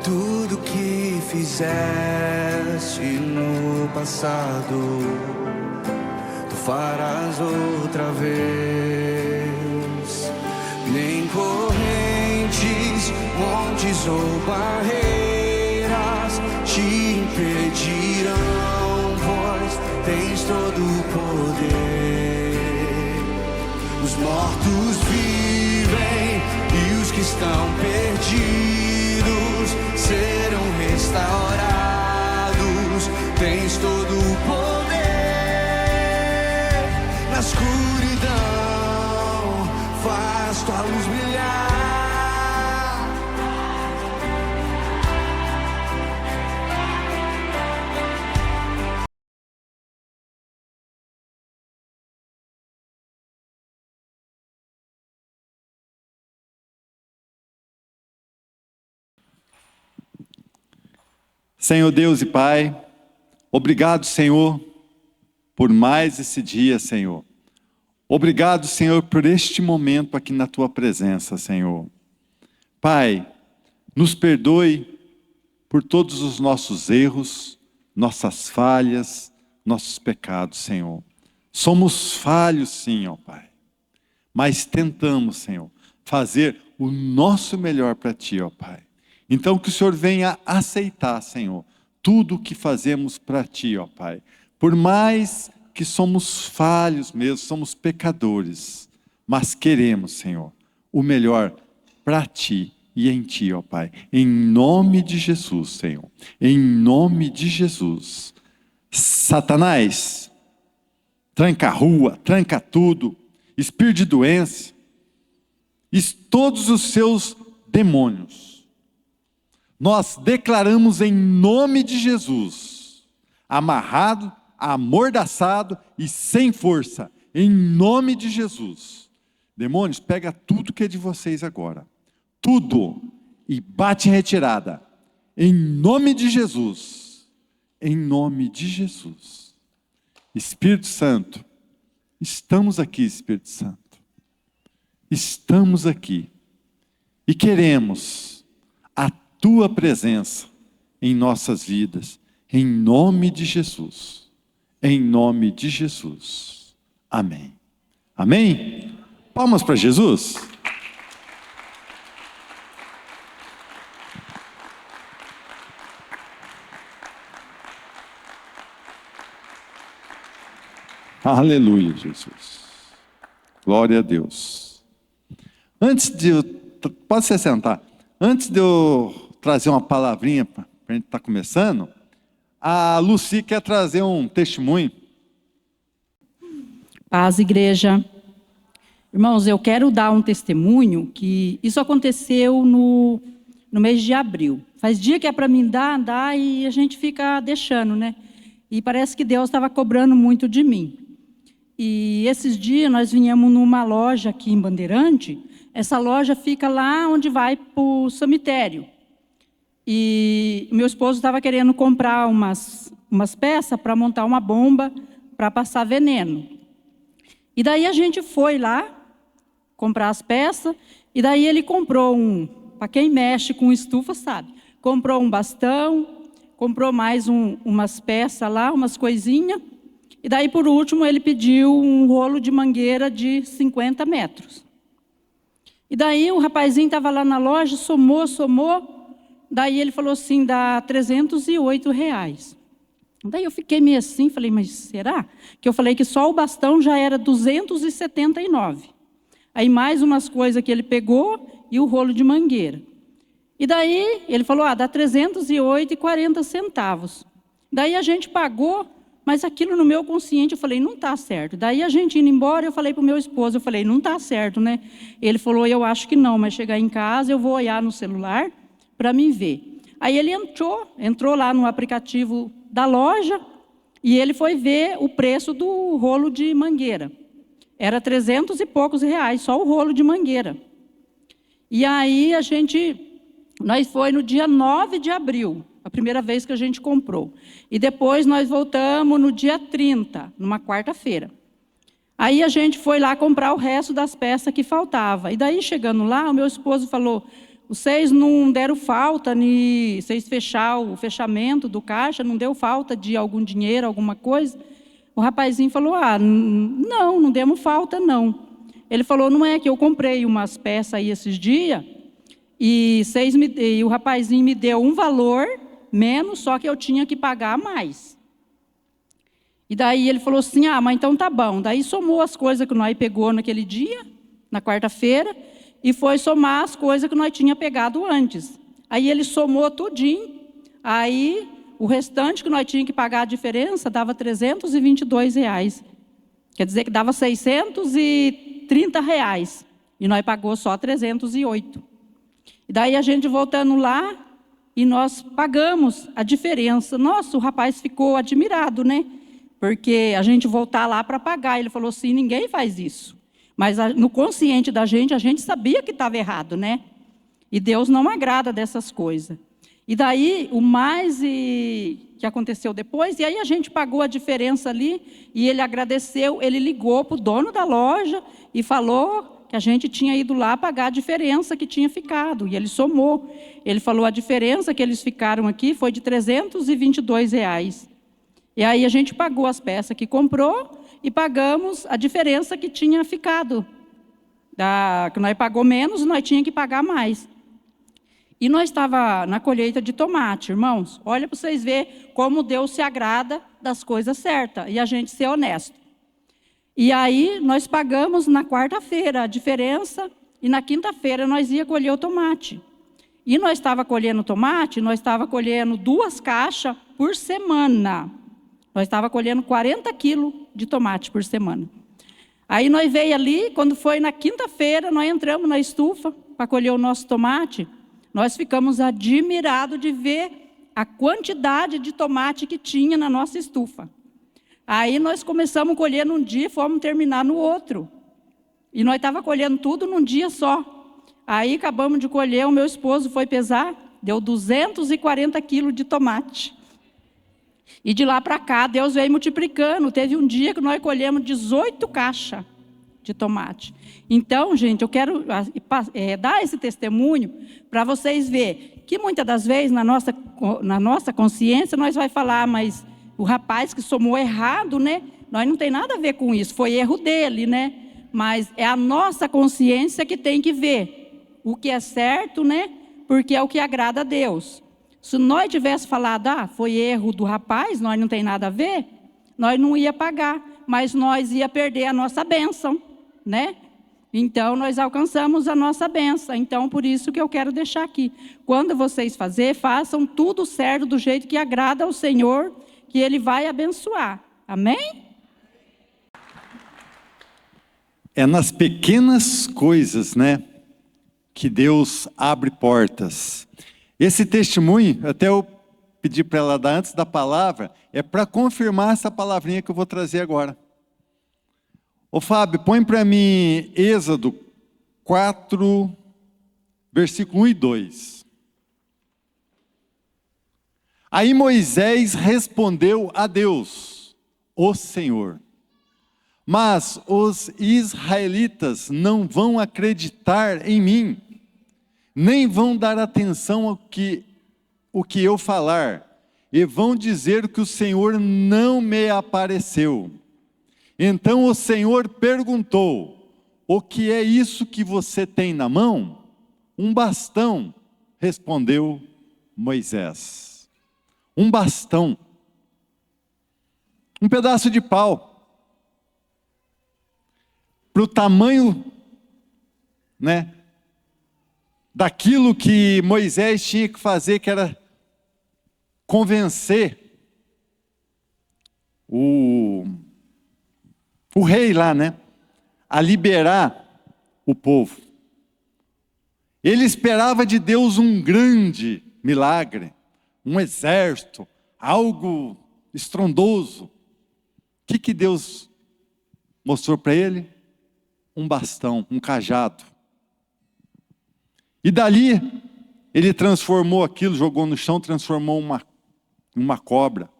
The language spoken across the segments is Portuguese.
tudo que fizeste no passado, tu farás outra vez. Nem correntes, montes ou barreiras te impedirão, pois tens todo o poder. Os mortos vivem e os que estão perdidos serão restaurados. Tens todo o poder. Na escuridão faz tua luz brilhar. Senhor Deus e Pai, obrigado, Senhor, por mais esse dia, Senhor. Obrigado, Senhor, por este momento aqui na Tua presença, Senhor. Pai, nos perdoe por todos os nossos erros, nossas falhas, nossos pecados, Senhor. Somos falhos, sim, ó Pai. Mas tentamos, Senhor, fazer o nosso melhor para Ti, ó Pai. Então que o Senhor venha aceitar, Senhor, tudo o que fazemos para Ti, ó Pai. Por mais que somos falhos mesmo, somos pecadores, mas queremos, Senhor, o melhor para Ti e em Ti, ó Pai. Em nome de Jesus, Senhor. Em nome de Jesus. Satanás, tranca a rua, tranca tudo, espírito de doença, e todos os seus demônios. Nós declaramos em nome de Jesus, amarrado, amordaçado e sem força, em nome de Jesus. Demônios, pega tudo que é de vocês agora, tudo, e bate em retirada, em nome de Jesus, em nome de Jesus. Espírito Santo, estamos aqui, Espírito Santo, estamos aqui, e queremos a Tua presença em nossas vidas, em nome de Jesus, em nome de Jesus, amém. Amém? Palmas para Jesus. Aleluia, Jesus. Glória a Deus. Pode se sentar. Antes de eu trazer uma palavrinha para a gente estar começando, a Lucy quer trazer um testemunho. Paz, igreja. Irmãos, eu quero dar um testemunho que isso aconteceu no mês de abril. Faz dia que é para mim dar e a gente fica deixando, né? E parece que Deus estava cobrando muito de mim. E esses dias nós viemos numa loja aqui em Bandeirante. Essa loja fica lá onde vai para o cemitério. E meu esposo estava querendo comprar umas peças para montar uma bomba para passar veneno. E daí a gente foi lá comprar as peças, e daí ele comprou para quem mexe com estufa sabe, comprou um bastão, comprou mais umas peças lá, umas coisinhas, e daí por último ele pediu um rolo de mangueira de 50 metros. E daí o rapazinho estava lá na loja, somou, daí ele falou assim, dá R$308. Daí eu fiquei meio assim, falei, mas será? Que eu falei que só o bastão já era 279. Aí mais umas coisas que ele pegou e o rolo de mangueira. E daí ele falou, dá R$308,40. Daí a gente pagou, mas aquilo no meu consciente, eu falei, não está certo. Daí a gente indo embora, eu falei para o meu esposo, eu falei, não está certo, né? Ele falou, eu acho que não, mas chegar em casa eu vou olhar no celular para me ver. Aí ele entrou lá no aplicativo da loja e ele foi ver o preço do rolo de mangueira. Era 300 e poucos reais, só o rolo de mangueira. E aí nós foi no dia 9 de abril, a primeira vez que a gente comprou. E depois nós voltamos no dia 30, numa quarta-feira. Aí a gente foi lá comprar o resto das peças que faltava. E daí, chegando lá, o meu esposo falou, vocês não deram falta, vocês fecharam o fechamento do caixa, não deu falta de algum dinheiro, alguma coisa? O rapazinho falou, não demos falta, não. Ele falou, não é que eu comprei umas peças aí esses dias, e o rapazinho me deu um valor menos, só que eu tinha que pagar mais. E daí ele falou assim, mas então tá bom. Daí somou as coisas que nós pegou naquele dia, na quarta-feira, e foi somar as coisas que nós tinha pegado antes. Aí ele somou tudinho, aí o restante que nós tinha que pagar a diferença dava R$322. Quer dizer que dava R$630, e nós pagou só 308. E daí a gente voltando lá, e nós pagamos a diferença. Nossa, o rapaz ficou admirado, né? Porque a gente voltar lá para pagar. Ele falou assim, ninguém faz isso. Mas no consciente da gente, a gente sabia que estava errado, né? E Deus não agrada dessas coisas. E daí, o mais que aconteceu depois, e aí a gente pagou a diferença ali, e ele agradeceu, ele ligou para o dono da loja e falou que a gente tinha ido lá pagar a diferença que tinha ficado, e ele somou. Ele falou, a diferença que eles ficaram aqui foi de R$322. E aí a gente pagou as peças que comprou e pagamos a diferença que tinha ficado. Que nós pagou menos, nós tínhamos que pagar mais. E nós estávamos na colheita de tomate, irmãos. Olha para vocês verem como Deus se agrada das coisas certas e a gente ser honesto. E aí nós pagamos na quarta-feira a diferença e na quinta-feira nós ia colher o tomate. E nós estávamos colhendo tomate, nós estávamos colhendo 2 caixas por semana. Nós estávamos colhendo 40 quilos de tomate por semana. Aí nós veio ali, quando foi na quinta-feira, nós entramos na estufa para colher o nosso tomate. Nós ficamos admirados de ver a quantidade de tomate que tinha na nossa estufa. Aí nós começamos a colher num dia e fomos terminar no outro. E nós estávamos colhendo tudo num dia só. Aí acabamos de colher, o meu esposo foi pesar, deu 240 quilos de tomate. E de lá para cá, Deus veio multiplicando. Teve um dia que nós colhemos 18 caixas de tomate. Então, gente, eu quero dar esse testemunho para vocês verem que muitas das vezes na nossa consciência nós vai falar, mas o rapaz que somou errado, né? Nós não tem nada a ver com isso, foi erro dele, né? Mas é a nossa consciência que tem que ver o que é certo, né? Porque é o que agrada a Deus. Se nós tivéssemos falado, foi erro do rapaz, nós não tem nada a ver, nós não ia pagar, mas nós ia perder a nossa bênção, né? Então, nós alcançamos a nossa bênção. Então, por isso que eu quero deixar aqui. Quando vocês façam tudo certo, do jeito que agrada ao Senhor, que Ele vai abençoar. Amém? É nas pequenas coisas, né, que Deus abre portas. Esse testemunho, até eu pedi para ela dar antes da palavra, é para confirmar essa palavrinha que eu vou trazer agora. Ô Fábio, põe para mim Êxodo 4, versículo 1 e 2. Aí Moisés respondeu a Deus, o Senhor: mas os israelitas não vão acreditar em mim, nem vão dar atenção ao que eu falar, e vão dizer que o Senhor não me apareceu. Então o Senhor perguntou: o que é isso que você tem na mão? Um bastão, respondeu Moisés. Um bastão. Um pedaço de pau. Para o tamanho, né, daquilo que Moisés tinha que fazer, que era convencer o rei lá, né, a liberar o povo. Ele esperava de Deus um grande milagre, um exército, algo estrondoso. O que Deus mostrou para ele? Um bastão, um cajado. E dali, ele transformou aquilo, jogou no chão, transformou uma cobra.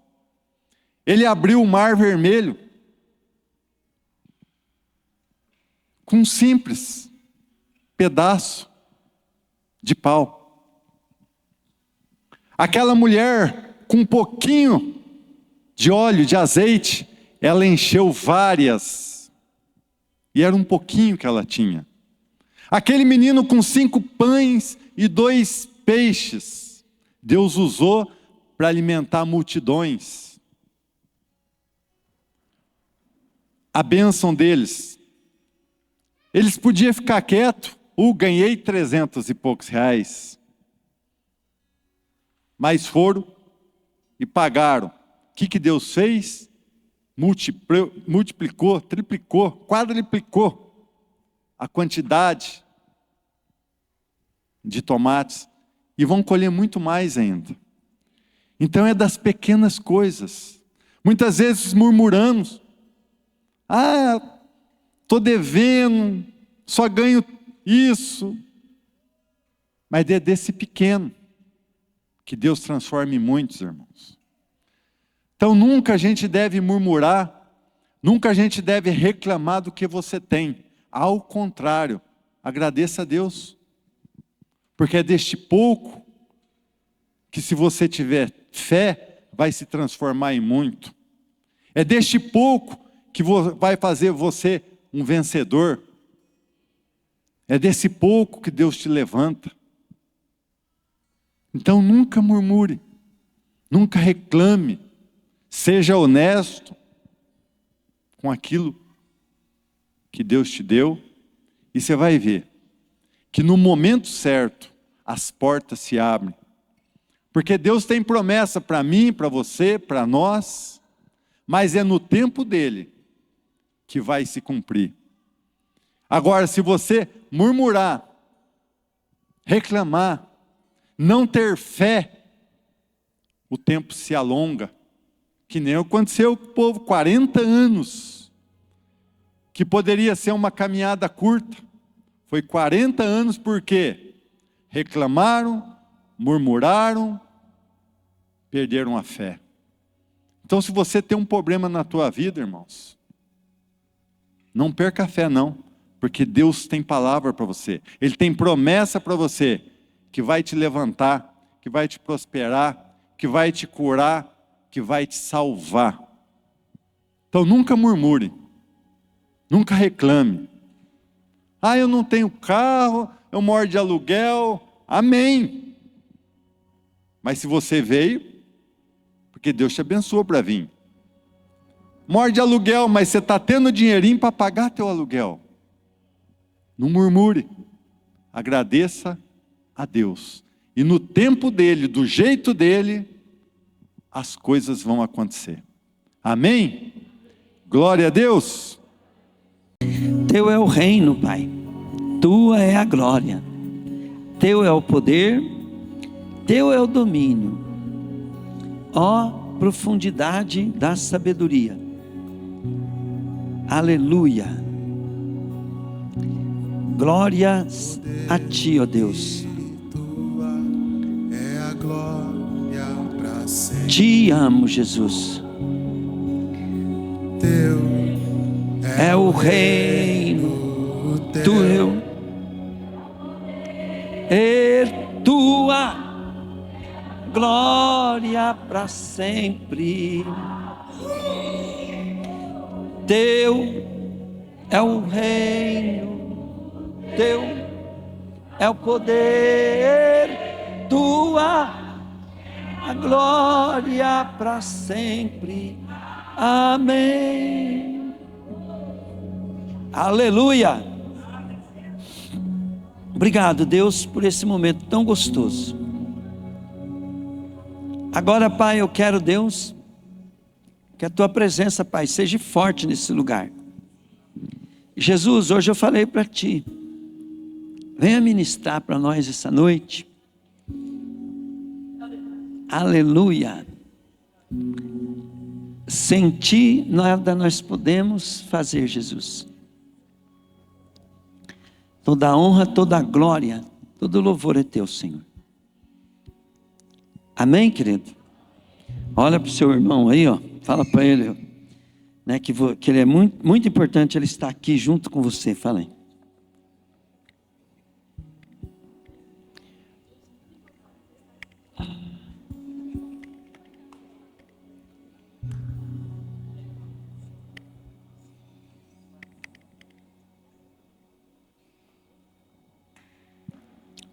Ele abriu o Mar Vermelho com um simples pedaço de pau. Aquela mulher com um pouquinho de óleo, de azeite, ela encheu várias. E era um pouquinho que ela tinha. Aquele menino com 5 pães e 2 peixes, Deus usou para alimentar multidões. A bênção deles. Eles podiam ficar quietos. Ganhei 300 e poucos reais. Mas foram e pagaram. O que Deus fez? Multiplicou, triplicou, quadruplicou a quantidade de tomates. E vão colher muito mais ainda. Então é das pequenas coisas. Muitas vezes murmuramos. Estou devendo, só ganho isso. Mas é desse pequeno que Deus transforma em muitos, irmãos. Então nunca a gente deve murmurar, nunca a gente deve reclamar do que você tem. Ao contrário, agradeça a Deus. Porque é deste pouco que, se você tiver fé, vai se transformar em muito. É deste pouco que vai fazer você um vencedor. É desse pouco que Deus te levanta. Então nunca murmure, nunca reclame, seja honesto com aquilo que Deus te deu, e você vai ver que no momento certo as portas se abrem. Porque Deus tem promessa para mim, para você, para nós, mas é no tempo dele que vai se cumprir. Agora, se você murmurar, reclamar, não ter fé, o tempo se alonga, que nem aconteceu com o povo, 40 anos, que poderia ser uma caminhada curta, foi 40 anos porque reclamaram, murmuraram, perderam a fé. Então, se você tem um problema na tua vida, irmãos, não perca a fé não, porque Deus tem palavra para você, Ele tem promessa para você, que vai te levantar, que vai te prosperar, que vai te curar, que vai te salvar. Então nunca murmure, nunca reclame. Eu não tenho carro, eu moro de aluguel, amém. Mas se você veio, porque Deus te abençoou para vir. Mora de aluguel, mas você está tendo dinheirinho para pagar teu aluguel. Não murmure, agradeça a Deus. E no tempo dele, do jeito dele, as coisas vão acontecer. Amém? Glória a Deus. Teu é o reino, Pai. Tua é a glória. Teu é o poder. Teu é o domínio. Ó profundidade da sabedoria. Aleluia. Glórias a Ti, ó Deus. É a glória pra sempre. Te amo, Jesus. Teu É o reino teu. Tua glória para sempre. Teu é o reino, teu é o poder, tua a glória para sempre. Amém. Aleluia. Obrigado, Deus, por esse momento tão gostoso. Agora, Pai, eu quero, Deus, que a Tua presença, Pai, seja forte nesse lugar. Jesus, hoje eu falei para Ti, venha ministrar para nós essa noite. Aleluia. Sem Ti nada nós podemos fazer, Jesus. Toda a honra, toda a glória, todo o louvor é Teu, Senhor. Amém, querido? Olha para o seu irmão aí, ó. Fala para ele, né, que ele é muito, muito importante ele estar aqui junto com você. Fala aí.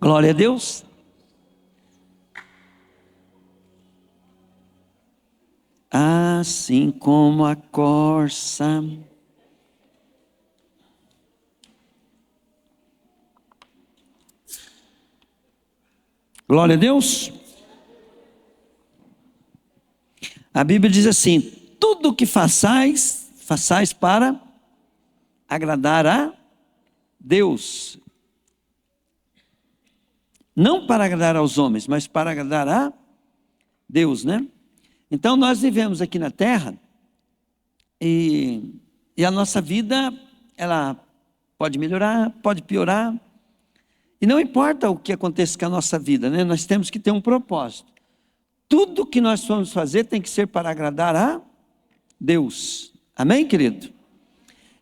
Glória a Deus. Assim como a corça glória a Deus. A Bíblia diz assim: tudo o que façais, façais para agradar a Deus. Não para agradar aos homens, mas para agradar a Deus, né? Então nós vivemos aqui na terra e a nossa vida, ela pode melhorar, pode piorar. E não importa o que aconteça com a nossa vida, né? Nós temos que ter um propósito. Tudo que nós formos fazer tem que ser para agradar a Deus. Amém, querido?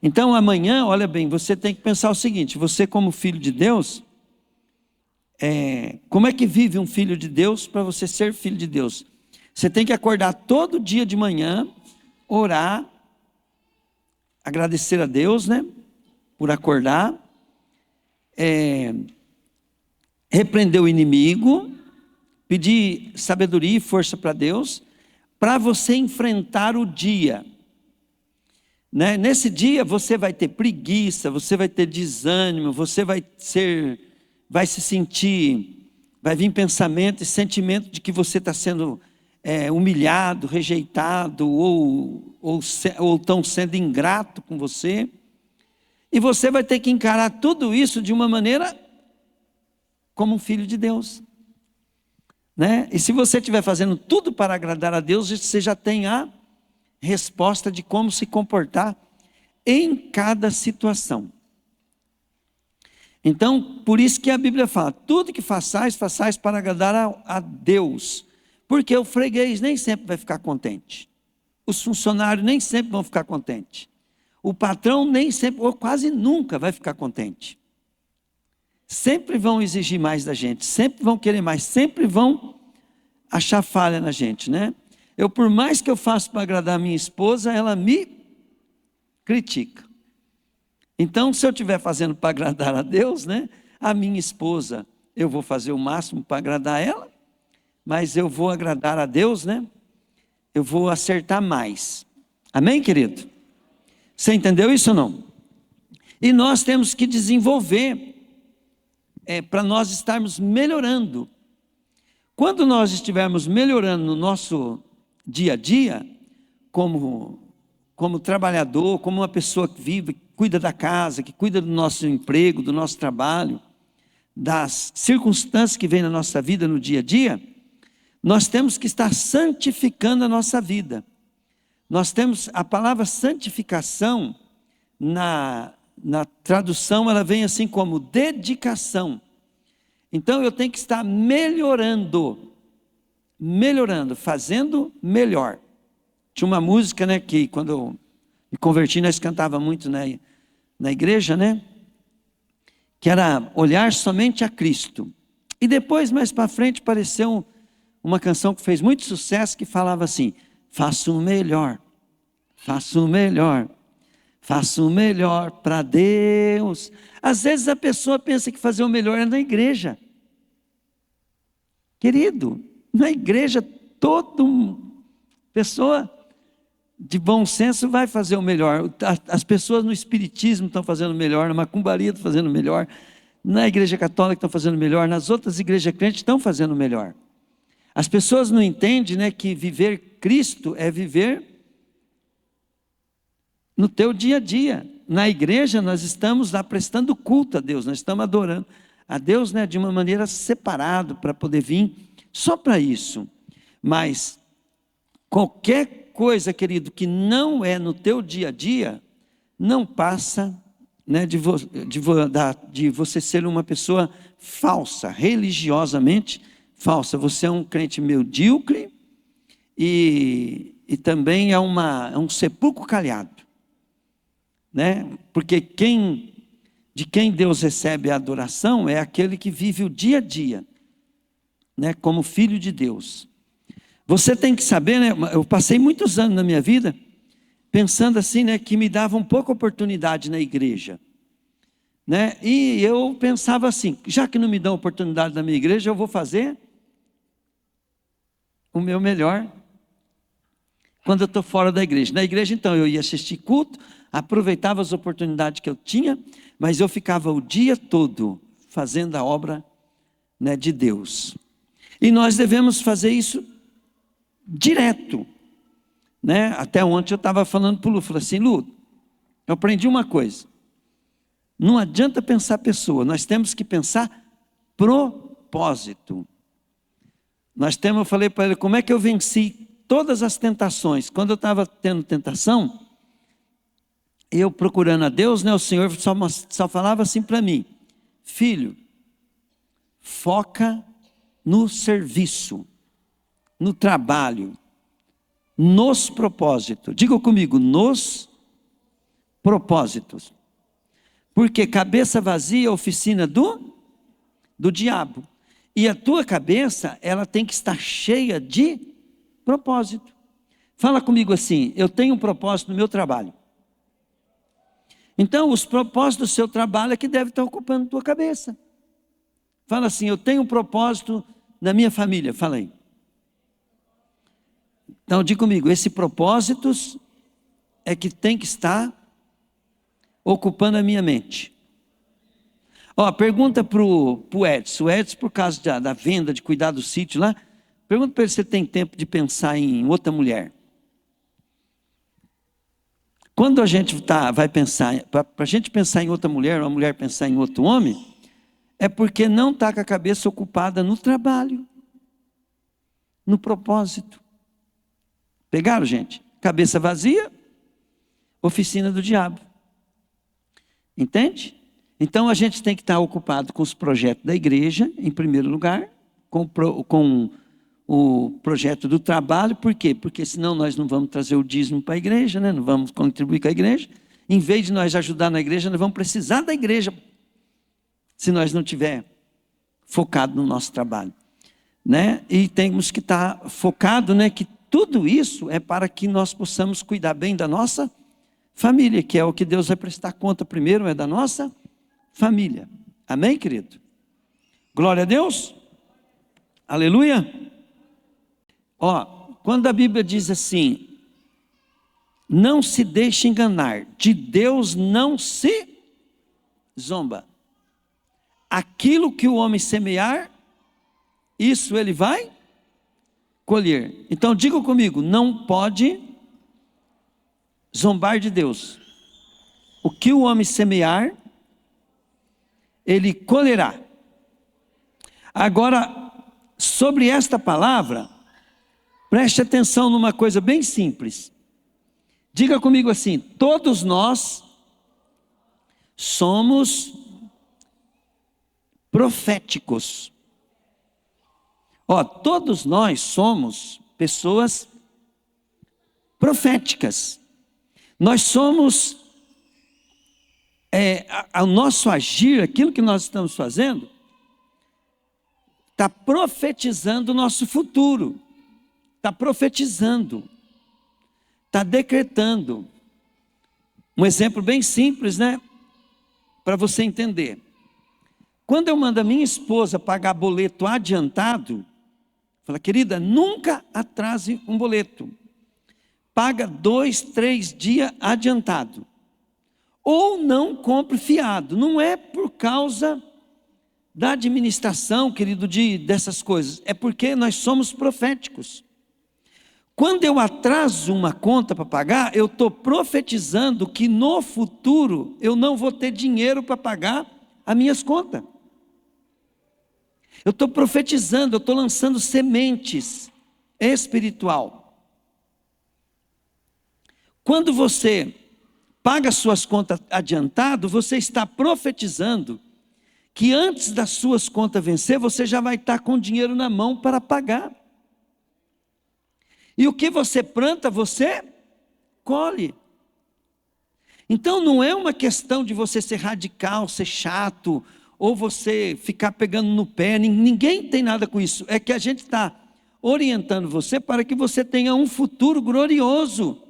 Então amanhã, olha bem, você tem que pensar o seguinte: você como filho de Deus, como é que vive um filho de Deus para você ser filho de Deus? Você tem que acordar todo dia de manhã, orar, agradecer a Deus, né? Por acordar, repreender o inimigo, pedir sabedoria e força para Deus, para você enfrentar o dia, né? Nesse dia você vai ter preguiça, você vai ter desânimo, você vai se sentir, vai vir pensamento e sentimento de que você está sendo humilhado, rejeitado, ou estão sendo ingrato com você, e você vai ter que encarar tudo isso de uma maneira como um filho de Deus, né? E se você estiver fazendo tudo para agradar a Deus, você já tem a resposta de como se comportar em cada situação. Então, por isso que a Bíblia fala: tudo que façais, façais para agradar a Deus, porque o freguês nem sempre vai ficar contente, os funcionários nem sempre vão ficar contentes, o patrão nem sempre, ou quase nunca vai ficar contente. Sempre vão exigir mais da gente, sempre vão querer mais, sempre vão achar falha na gente, né? Por mais que eu faça para agradar a minha esposa, ela me critica. Então, se eu estiver fazendo para agradar a Deus, né? A minha esposa, eu vou fazer o máximo para agradar ela, mas eu vou agradar a Deus, né? Eu vou acertar mais. Amém, querido? Você entendeu isso ou não? E nós temos que desenvolver, para nós estarmos melhorando. Quando nós estivermos melhorando no nosso dia a dia, como trabalhador, como uma pessoa que vive, que cuida da casa, que cuida do nosso emprego, do nosso trabalho, das circunstâncias que vêm na nossa vida no dia a dia, nós temos que estar santificando a nossa vida. Nós temos a palavra santificação, na tradução ela vem assim como dedicação. Então eu tenho que estar melhorando, fazendo melhor. Tinha uma música, né, que quando eu me converti nós cantava muito na igreja, né, que era olhar somente a Cristo. E depois mais para frente apareceu uma canção que fez muito sucesso, que falava assim: faço o melhor, faço o melhor, faço o melhor para Deus. Às vezes a pessoa pensa que fazer o melhor é na igreja. Querido, na igreja toda pessoa de bom senso vai fazer o melhor. As pessoas no espiritismo estão fazendo o melhor, na macumbaria estão fazendo o melhor, na igreja católica estão fazendo o melhor, nas outras igrejas crentes estão fazendo o melhor. As pessoas não entendem, né, que viver Cristo é viver no teu dia a dia. Na igreja nós estamos lá prestando culto a Deus, nós estamos adorando a Deus, né, de uma maneira separada, para poder vir só para isso. Mas qualquer coisa, querido, que não é no teu dia a dia, não passa, né, de você ser uma pessoa falsa, religiosamente falsa. Você é um crente medíocre e também é um sepulcro calhado, né? Porque de quem Deus recebe a adoração é aquele que vive o dia a dia, né, como filho de Deus. Você tem que saber, né, eu passei muitos anos na minha vida pensando assim, né, que me davam pouca oportunidade na igreja, né? E eu pensava assim, já que não me dão oportunidade na minha igreja, eu vou fazer o meu melhor quando eu estou fora da igreja. Na igreja, então, eu ia assistir culto, aproveitava as oportunidades que eu tinha, mas eu ficava o dia todo fazendo a obra, né, de Deus. E nós devemos fazer isso direto, né? Até ontem eu estava falando para o Lu, falei assim, Lu, eu aprendi uma coisa, não adianta pensar pessoa, nós temos que pensar propósito. Eu falei para ele, como é que eu venci todas as tentações? Quando eu estava tendo tentação, eu procurando a Deus, né, o Senhor só falava assim para mim, filho, foca no serviço, no trabalho, nos propósitos. Diga comigo, nos propósitos. Porque cabeça vazia é oficina do diabo. E a tua cabeça, ela tem que estar cheia de propósito. Fala comigo assim, eu tenho um propósito no meu trabalho. Então, os propósitos do seu trabalho é que deve estar ocupando a tua cabeça. Fala assim, eu tenho um propósito na minha família. Fala aí. Então, diga comigo, esse propósito é que tem que estar ocupando a minha mente. Ó, pergunta para o Edson. O Edson, por causa da venda, de cuidar do sítio lá, pergunta para ele se ele tem tempo de pensar em outra mulher. Quando a gente vai pensar, para a gente pensar em outra mulher, uma mulher pensar em outro homem, é porque não está com a cabeça ocupada no trabalho, no propósito. Pegaram, gente? Cabeça vazia, oficina do diabo. Entende? Então a gente tem que estar ocupado com os projetos da igreja, em primeiro lugar, com o projeto do trabalho. Por quê? Porque senão nós não vamos trazer o dízimo para a igreja, né? Não vamos contribuir com a igreja. Em vez de nós ajudar na igreja, nós vamos precisar da igreja, se nós não tiver focado no nosso trabalho, né? E temos que estar focado, né? Que tudo isso é para que nós possamos cuidar bem da nossa família, que é o que Deus vai prestar conta primeiro, é da nossa família. Amém, querido? Glória a Deus. Aleluia. Ó, quando a Bíblia diz assim, não se deixe enganar, de Deus não se zomba. Aquilo que o homem semear, isso ele vai colher. Então diga comigo, não pode zombar de Deus. O que o homem semear, ele colherá. Agora, sobre esta palavra, preste atenção numa coisa bem simples. Diga comigo assim, todos nós somos proféticos. Ó, todos nós somos pessoas proféticas. Nós somos, o nosso agir, aquilo que nós estamos fazendo, está profetizando o nosso futuro. Está profetizando. Está decretando. Um exemplo bem simples, né? Para você entender. Quando eu mando a minha esposa pagar boleto adiantado, fala, querida, nunca atrase um boleto. Paga 2, 3 dias adiantado. Ou não compre fiado. Não é por causa da administração, querido, dessas coisas. É porque nós somos proféticos. Quando eu atraso uma conta para pagar, eu estou profetizando que no futuro eu não vou ter dinheiro para pagar as minhas contas. Eu estou profetizando, eu estou lançando sementes espiritual. Quando você paga suas contas adiantado, você está profetizando que antes das suas contas vencer, você já vai estar com dinheiro na mão para pagar. E o que você planta, você colhe. Então não é uma questão de você ser radical, ser chato, ou você ficar pegando no pé, ninguém tem nada com isso. É que a gente está orientando você para que você tenha um futuro glorioso.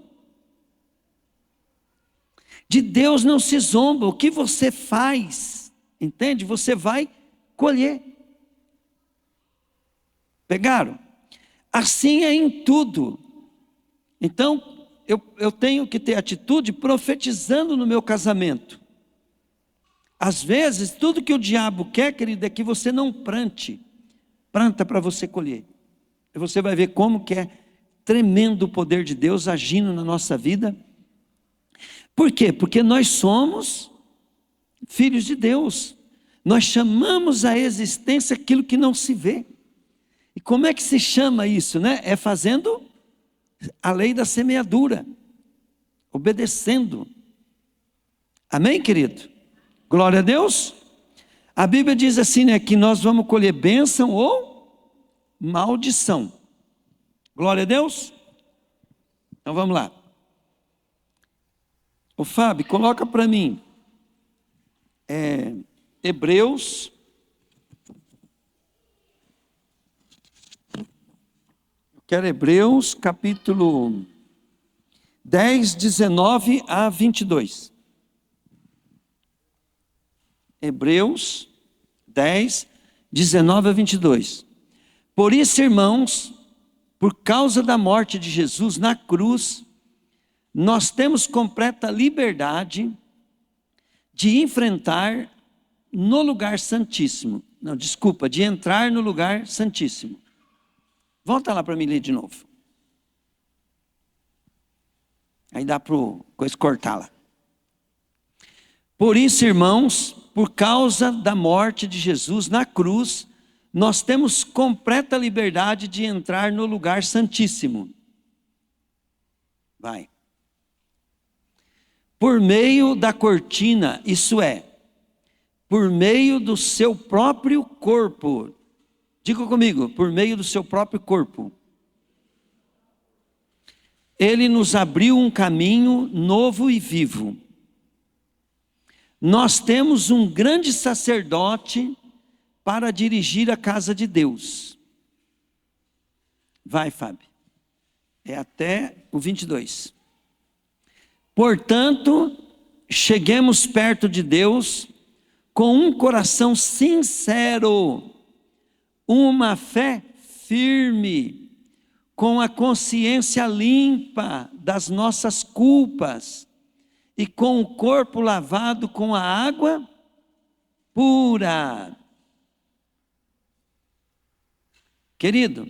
De Deus não se zomba. O que você faz, entende? Você vai colher. Pegaram? Assim é em tudo. Então, eu tenho que ter atitude profetizando no meu casamento. Às vezes, tudo que o diabo quer, querido, é que você não plante. Planta para você colher. E você vai ver como que é tremendo o poder de Deus agindo na nossa vida. Por quê? Porque nós somos filhos de Deus. Nós chamamos à existência aquilo que não se vê. E como é que se chama isso, né? É fazendo a lei da semeadura, obedecendo. Amém, querido? Glória a Deus. A Bíblia diz assim, né, que nós vamos colher bênção ou maldição. Glória a Deus. Então vamos lá. Ô Fábio, coloca para mim Hebreus. Eu quero Hebreus capítulo 10, 19 a 22. Hebreus 10, 19 a 22. Por isso, irmãos, por causa da morte de Jesus na cruz, nós temos completa liberdade de enfrentar no lugar santíssimo. Não, desculpa, de entrar no lugar santíssimo. Volta lá para mim ler de novo. Aí dá para coisa cortá-la. Por isso, irmãos, por causa da morte de Jesus na cruz, nós temos completa liberdade de entrar no lugar santíssimo. Vai. Por meio da cortina, isso é, por meio do seu próprio corpo. Diga comigo, por meio do seu próprio corpo. Ele nos abriu um caminho novo e vivo. Nós temos um grande sacerdote para dirigir a casa de Deus. Vai, Fábio. É até o 22. Portanto, cheguemos perto de Deus com um coração sincero, uma fé firme, com a consciência limpa das nossas culpas e com o corpo lavado com a água pura. Querido,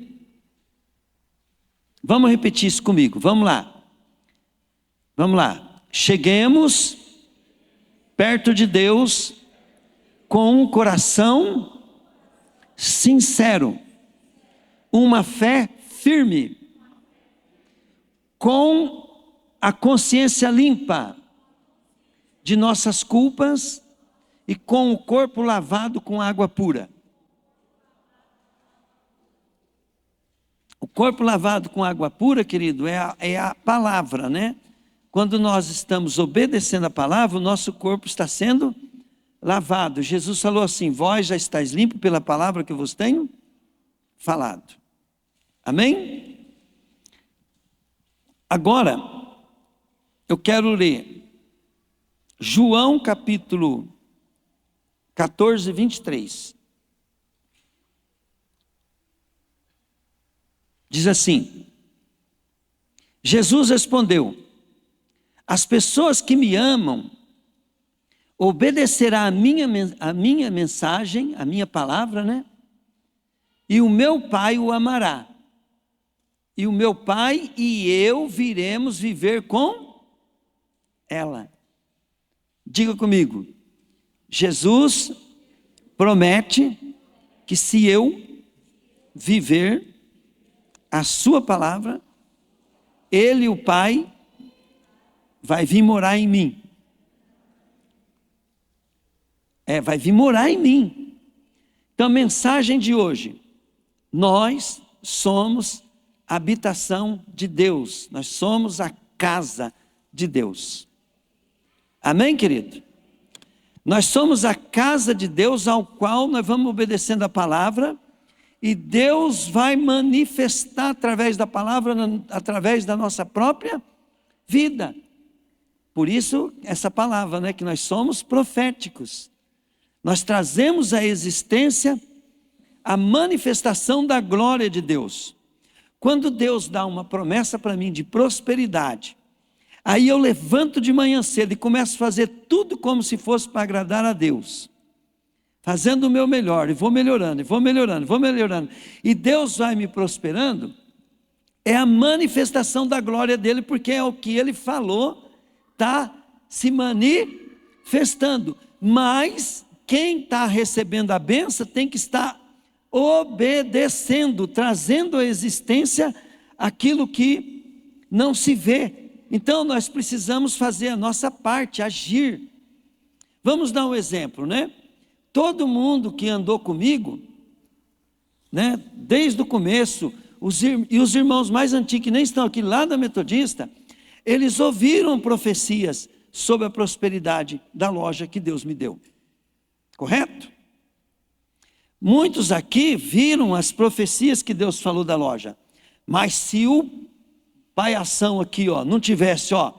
vamos repetir isso comigo, vamos lá. Vamos lá. Cheguemos perto de Deus com um coração sincero, uma fé firme, com a consciência limpa de nossas culpas e com o corpo lavado com água pura. O corpo lavado com água pura, querido, é a palavra, né? Quando nós estamos obedecendo a palavra, o nosso corpo está sendo lavado. Jesus falou assim: vós já estáis limpos pela palavra que eu vos tenho falado. Amém? Agora, eu quero ler João capítulo 14, 23. Diz assim: Jesus respondeu: as pessoas que me amam obedecerão a minha mensagem, a minha palavra, né? E o meu Pai o amará. E o meu Pai e eu viremos viver com ela. Diga comigo. Jesus promete que se eu viver a sua palavra, Ele, o Pai, vai vir morar em mim. Vai vir morar em mim. Então, a mensagem de hoje: nós somos a habitação de Deus. Nós somos a casa de Deus. Amém, querido? Nós somos a casa de Deus, ao qual nós vamos obedecendo a palavra, e Deus vai manifestar através da palavra, através da nossa própria vida. Por isso, essa palavra, né, que nós somos proféticos. Nós trazemos à existência a manifestação da glória de Deus. Quando Deus dá uma promessa para mim de prosperidade, aí eu levanto de manhã cedo e começo a fazer tudo como se fosse para agradar a Deus. Fazendo o meu melhor, e vou melhorando, e vou melhorando, vou melhorando. E Deus vai me prosperando, é a manifestação da glória dele, porque é o que ele falou, está se manifestando. Mas quem está recebendo a bênção tem que estar obedecendo, trazendo à existência aquilo que não se vê. Então nós precisamos fazer a nossa parte, agir. Vamos dar um exemplo, né? Todo mundo que andou comigo, né, desde o começo, e os irmãos mais antigos que nem estão aqui lá da Metodista, eles ouviram profecias sobre a prosperidade da loja que Deus me deu. Correto? Muitos aqui viram as profecias que Deus falou da loja. Mas se o palhação aqui, ó, não tivesse, ó,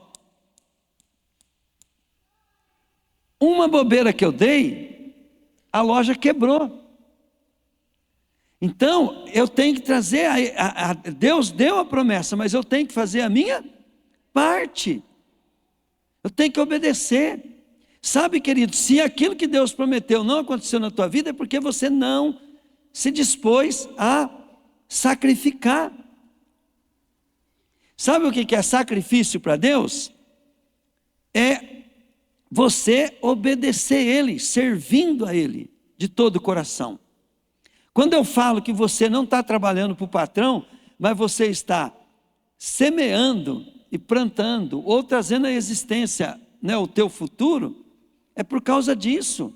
uma bobeira que eu dei, a loja quebrou. Então, eu tenho que trazer, Deus deu a promessa, mas eu tenho que fazer a minha parte. Eu tenho que obedecer. Sabe, querido, se aquilo que Deus prometeu não aconteceu na tua vida, é porque você não se dispôs a sacrificar. Sabe o que é sacrifício para Deus? É você obedecer Ele, servindo a Ele, de todo o coração. Quando eu falo que você não está trabalhando para o patrão, mas você está semeando e plantando, ou trazendo à existência, né, o teu futuro, é por causa disso.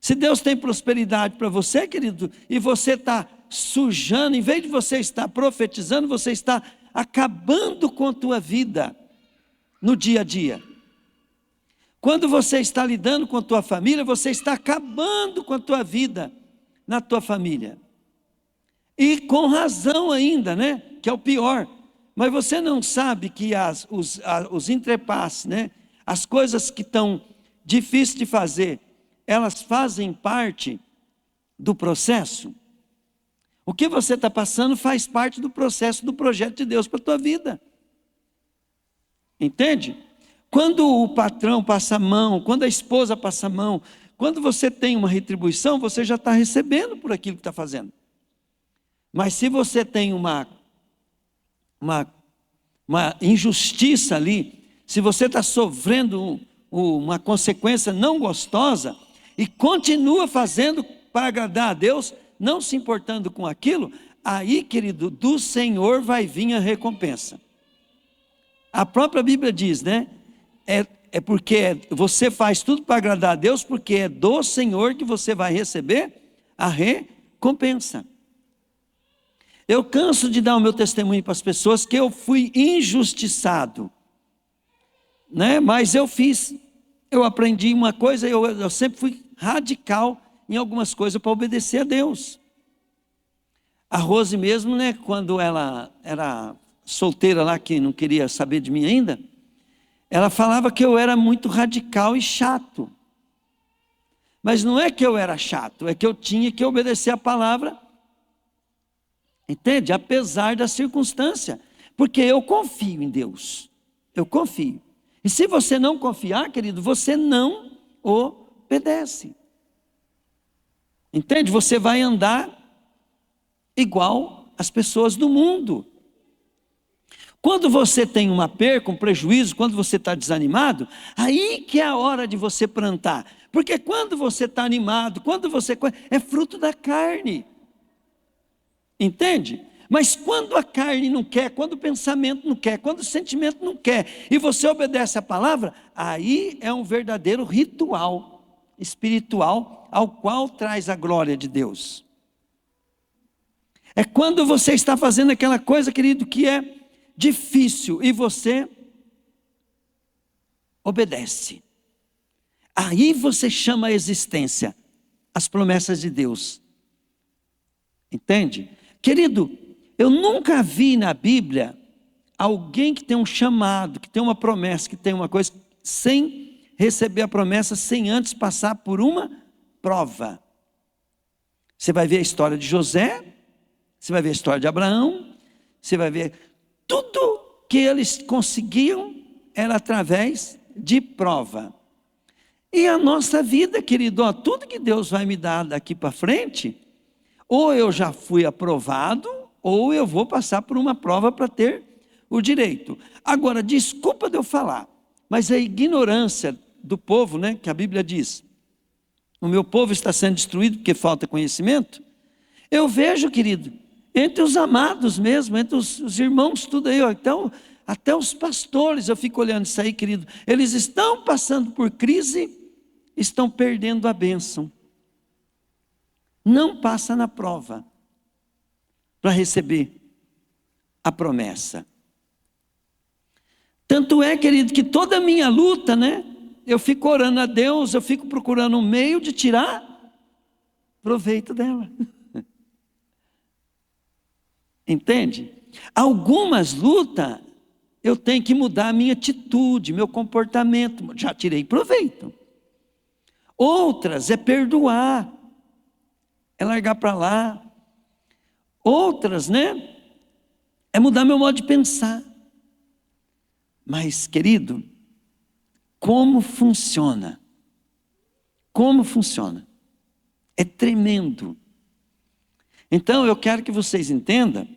Se Deus tem prosperidade para você, querido, e você está sujando, em vez de você estar profetizando, você está acabando com a tua vida no dia a dia. Quando você está lidando com a tua família, você está acabando com a tua vida na tua família. E com razão ainda, né? Que é o pior. Mas você não sabe que os entrepasses, né? As coisas que estão difíceis de fazer, elas fazem parte do processo. O que você está passando faz parte do processo do projeto de Deus para a tua vida. Entende? Quando o patrão passa a mão, quando a esposa passa a mão, quando você tem uma retribuição, você já está recebendo por aquilo que está fazendo. Mas se você tem uma injustiça ali, se você está sofrendo uma consequência não gostosa, e continua fazendo para agradar a Deus, não se importando com aquilo, aí, querido, do Senhor vai vir a recompensa. A própria Bíblia diz, né? É porque você faz tudo para agradar a Deus, porque é do Senhor que você vai receber a recompensa. Eu canso de dar o meu testemunho para as pessoas que eu fui injustiçado, né? Mas eu aprendi uma coisa, eu sempre fui radical em algumas coisas para obedecer a Deus. A Rose mesmo, né, quando ela era solteira lá, que não queria saber de mim ainda, ela falava que eu era muito radical e chato. Mas não é que eu era chato, é que eu tinha que obedecer a palavra, entende? Apesar da circunstância, porque eu confio em Deus, eu confio. E se você não confiar, querido, você não obedece. Entende? Você vai andar igual as pessoas do mundo. Quando você tem uma perca, um prejuízo, quando você está desanimado, aí que é a hora de você plantar. Porque quando você está animado, é fruto da carne. Entende? Mas quando a carne não quer, quando o pensamento não quer, quando o sentimento não quer, e você obedece a palavra, aí é um verdadeiro ritual espiritual ao qual traz a glória de Deus. É quando você está fazendo aquela coisa, querido, que é difícil e você obedece. Aí você chama a existência as promessas de Deus. Entende? Querido, eu nunca vi na Bíblia alguém que tem um chamado, que tem uma promessa, que tem uma coisa, sem receber a promessa, sem antes passar por uma prova. Você vai ver a história de José, você vai ver a história de Abraão, você vai ver tudo que eles conseguiam era através de prova. E a nossa vida, querido, ó, tudo que Deus vai me dar daqui para frente, ou eu já fui aprovado, ou eu vou passar por uma prova para ter o direito. Agora, desculpa de eu falar, mas a ignorância do povo, né, que a Bíblia diz, o meu povo está sendo destruído porque falta conhecimento. Eu vejo, querido, entre os amados mesmo, entre os irmãos, tudo aí, ó, então, até os pastores, eu fico olhando isso aí, querido, eles estão passando por crise, estão perdendo a bênção. Não passa na prova para receber a promessa. Tanto é, querido, que toda a minha luta, né, eu fico orando a Deus, eu fico procurando um meio de tirar proveito dela. Entende? Algumas lutas, eu tenho que mudar a minha atitude, meu comportamento, já tirei proveito. Outras é perdoar, é largar para lá. Outras, né, é mudar meu modo de pensar. Mas, querido, como funciona? Como funciona? É tremendo. Então, eu quero que vocês entendam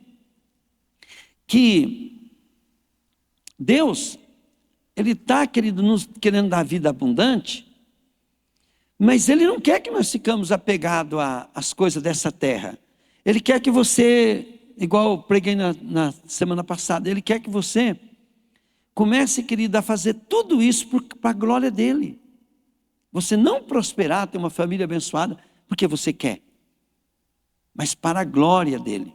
que Deus, Ele está, querido, nos querendo dar vida abundante, mas Ele não quer que nós ficamos apegados às coisas dessa terra. Ele quer que você, igual eu preguei na semana passada, Ele quer que você comece, querido, a fazer tudo isso para a glória dEle. Você não prosperar, ter uma família abençoada, porque você quer, mas para a glória dEle.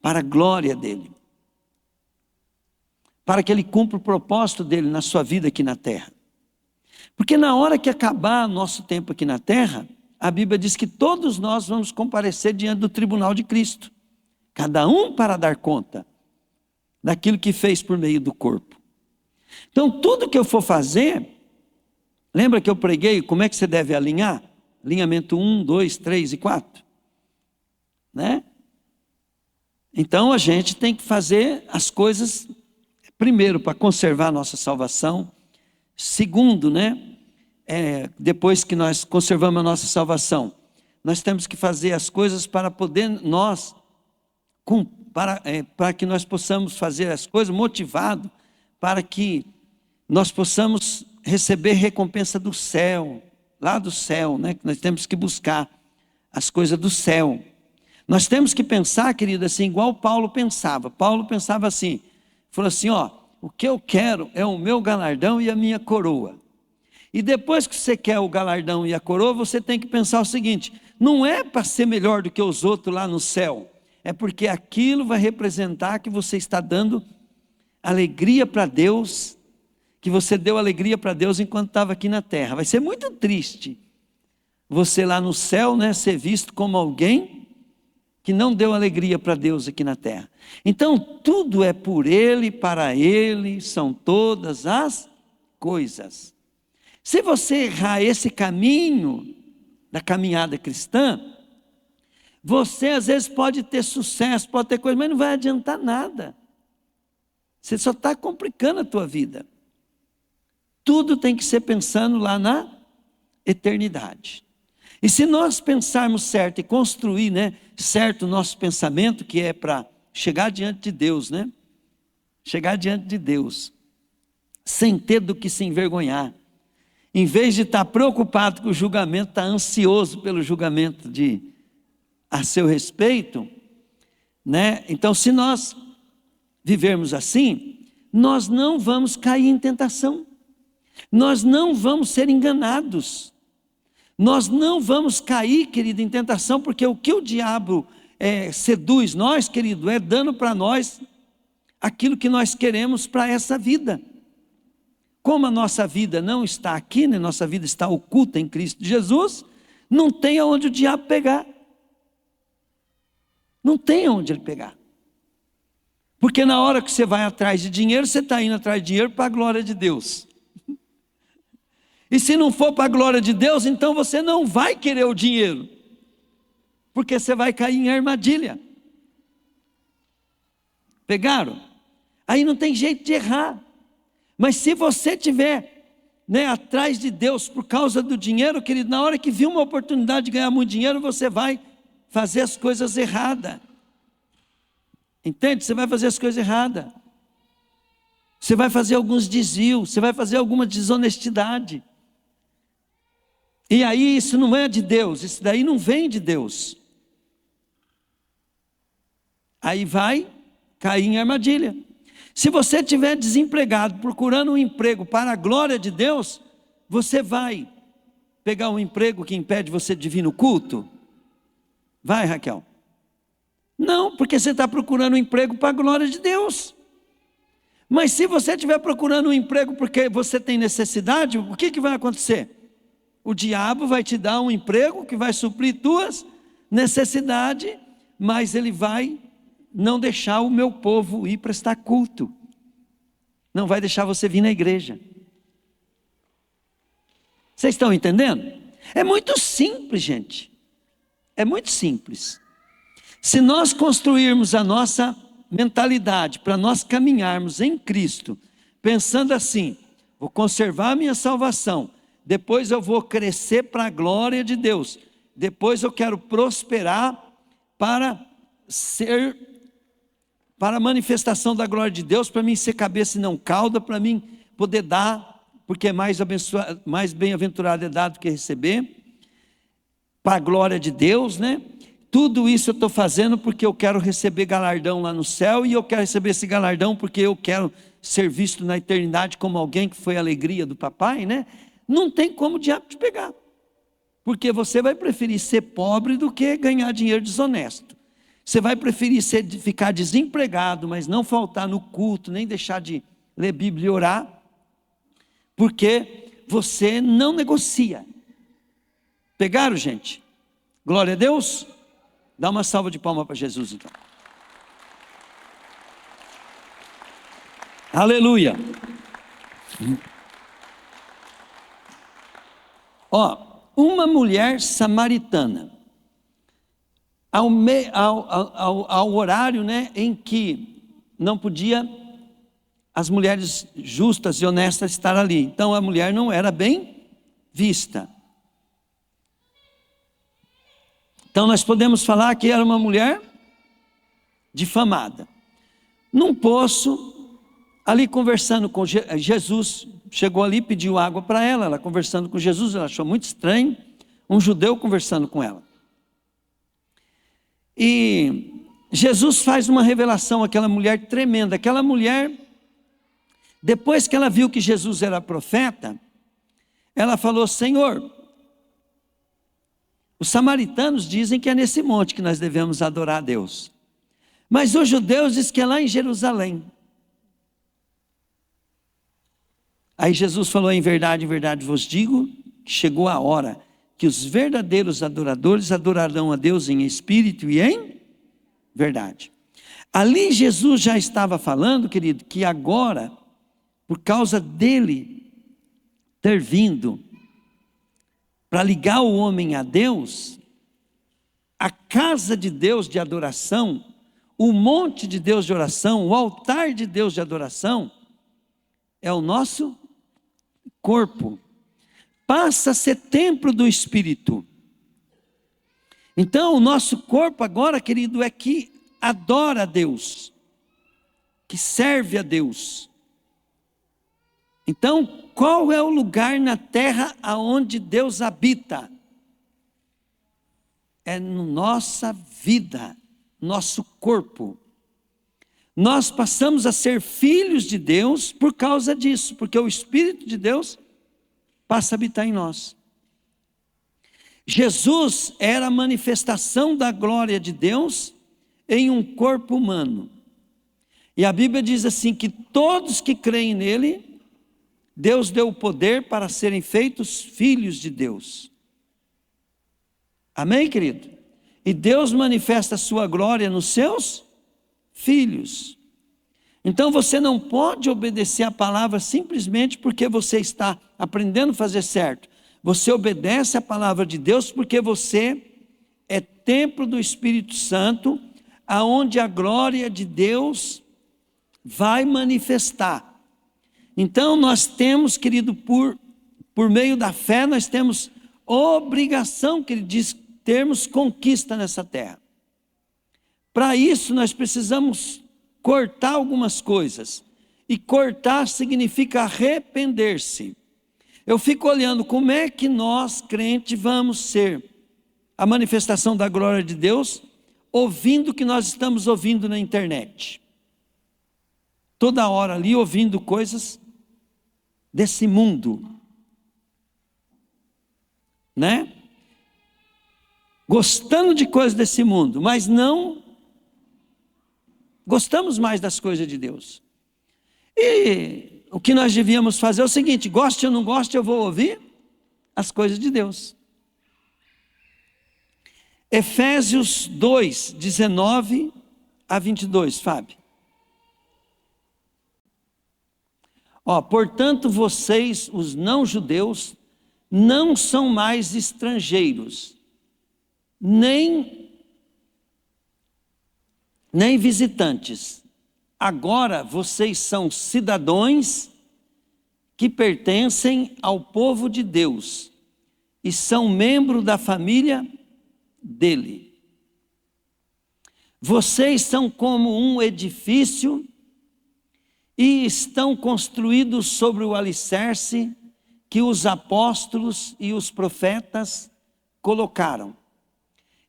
Para a glória dEle. Para que Ele cumpra o propósito dEle na sua vida aqui na terra. Porque na hora que acabar nosso tempo aqui na terra, a Bíblia diz que todos nós vamos comparecer diante do tribunal de Cristo. Cada um para dar conta daquilo que fez por meio do corpo. Então tudo que eu for fazer, lembra que eu preguei como é que você deve alinhar? Alinhamento 1, 2, 3 e 4. Né? Então a gente tem que fazer as coisas, primeiro, para conservar a nossa salvação. Segundo, né? Depois que nós conservamos a nossa salvação, nós temos que fazer as coisas para poder nós, para que nós possamos fazer as coisas motivado, para que nós possamos receber recompensa do céu, lá do céu, né? Que nós temos que buscar as coisas do céu. Nós temos que pensar, querido, assim, igual Paulo pensava. Paulo pensava assim, falou assim, ó, o que eu quero é o meu galardão e a minha coroa. E depois que você quer o galardão e a coroa, você tem que pensar o seguinte, não é para ser melhor do que os outros lá no céu, é porque aquilo vai representar que você está dando alegria para Deus, que você deu alegria para Deus enquanto estava aqui na terra. Vai ser muito triste você lá no céu, né, ser visto como alguém que não deu alegria para Deus aqui na terra. Então tudo é por Ele, para Ele, são todas as coisas. Se você errar esse caminho da caminhada cristã, você às vezes pode ter sucesso, pode ter coisa, mas não vai adiantar nada. Você só está complicando a tua vida. Tudo tem que ser pensando lá na eternidade. E se nós pensarmos certo e construir, né, certo o nosso pensamento, que é para chegar diante de Deus, né? Chegar diante de Deus, sem ter do que se envergonhar. Em vez de estar preocupado com o julgamento, estar ansioso pelo julgamento a seu respeito, né? Então, se nós vivermos assim, nós não vamos cair em tentação. Nós não vamos ser enganados. Nós não vamos cair, querido, em tentação, porque o que o diabo seduz nós, querido, é dando para nós aquilo que nós queremos para essa vida. Como a nossa vida não está aqui, né? Nossa vida está oculta em Cristo Jesus, não tem aonde o diabo pegar. Não tem aonde ele pegar. Porque na hora que você vai atrás de dinheiro, você está indo atrás de dinheiro para a glória de Deus. E se não for para a glória de Deus, então você não vai querer o dinheiro, porque você vai cair em armadilha. Pegaram? Aí não tem jeito de errar. Mas se você tiver, atrás de Deus por causa do dinheiro, querido, na hora que vir uma oportunidade de ganhar muito dinheiro, você vai fazer as coisas erradas. Entende? Você vai fazer as coisas erradas. Você vai fazer alguns desvios, você vai fazer alguma desonestidade. E aí isso não é de Deus, isso daí não vem de Deus. Aí vai cair em armadilha. Se você estiver desempregado, procurando um emprego para a glória de Deus, você vai pegar um emprego que impede você de vir no culto? Vai, Raquel? Não, porque você está procurando um emprego para a glória de Deus. Mas se você estiver procurando um emprego porque você tem necessidade, o que vai acontecer? O diabo vai te dar um emprego que vai suprir tuas necessidades, mas ele vai não deixar o meu povo ir prestar culto. Não vai deixar você vir na igreja. Vocês estão entendendo? É muito simples, gente. É muito simples. Se nós construirmos a nossa mentalidade para nós caminharmos em Cristo, pensando assim: vou conservar a minha salvação, depois eu vou crescer para a glória de Deus, depois eu quero prosperar para a manifestação da glória de Deus, para mim ser cabeça e não cauda, para mim poder dar, porque mais bem-aventurado é dar do que receber, para a glória de Deus, Tudo isso eu estou fazendo porque eu quero receber galardão lá no céu, e eu quero receber esse galardão porque eu quero ser visto na eternidade como alguém que foi a alegria do papai, Não tem como o diabo te pegar, porque você vai preferir ser pobre do que ganhar dinheiro desonesto. Você vai preferir ficar desempregado, mas não faltar no culto, nem deixar de ler Bíblia e orar, porque você não negocia. Pegaram, gente? Glória a Deus. Dá uma salva de palmas para Jesus, então. Aleluia. Uma mulher samaritana, ao horário, em que não podia as mulheres justas e honestas estar ali. Então a mulher não era bem vista. Então nós podemos falar que era uma mulher difamada. Num poço, ali conversando com Jesus, chegou ali, pediu água para ela conversando com Jesus, ela achou muito estranho, um judeu conversando com ela. E Jesus faz uma revelação àquela mulher tremenda. Aquela mulher, depois que ela viu que Jesus era profeta, ela falou: Senhor, os samaritanos dizem que é nesse monte que nós devemos adorar a Deus, mas os judeus dizem que é lá em Jerusalém. Aí Jesus falou: em verdade vos digo, que chegou a hora que os verdadeiros adoradores adorarão a Deus em espírito e em verdade. Ali Jesus já estava falando, querido, que agora, por causa dele ter vindo para ligar o homem a Deus, a casa de Deus de adoração, o monte de Deus de oração, o altar de Deus de adoração, é o nosso corpo. Passa a ser templo do Espírito. Então o nosso corpo agora, querido, é que adora a Deus, que serve a Deus. Então, qual é o lugar na terra aonde Deus habita? É na nossa vida, nosso corpo. Nós passamos a ser filhos de Deus por causa disso, porque o Espírito de Deus passa a habitar em nós. Jesus era a manifestação da glória de Deus em um corpo humano. E a Bíblia diz assim, que todos que creem nele, Deus deu o poder para serem feitos filhos de Deus. Amém, querido? E Deus manifesta a sua glória nos seus filhos. Então você não pode obedecer a palavra simplesmente porque você está aprendendo a fazer certo. Você obedece a palavra de Deus porque você é templo do Espírito Santo, aonde a glória de Deus vai manifestar. Então nós temos, querido, por meio da fé, nós temos obrigação, que ele diz, termos conquista nessa terra. Para isso nós precisamos cortar algumas coisas. E cortar significa arrepender-se. Eu fico olhando como é que nós, crentes, vamos ser a manifestação da glória de Deus, ouvindo o que nós estamos ouvindo na internet. Toda hora ali ouvindo coisas desse mundo, né? Gostando de coisas desse mundo, mas não gostamos mais das coisas de Deus. E o que nós devíamos fazer é o seguinte: goste ou não goste, eu vou ouvir as coisas de Deus. Efésios 2, 19 a 22, Fábio. Portanto, vocês, os não-judeus, não são mais estrangeiros, nem visitantes. Agora vocês são cidadãos que pertencem ao povo de Deus e são membros da família dele. Vocês são como um edifício e estão construídos sobre o alicerce que os apóstolos e os profetas colocaram.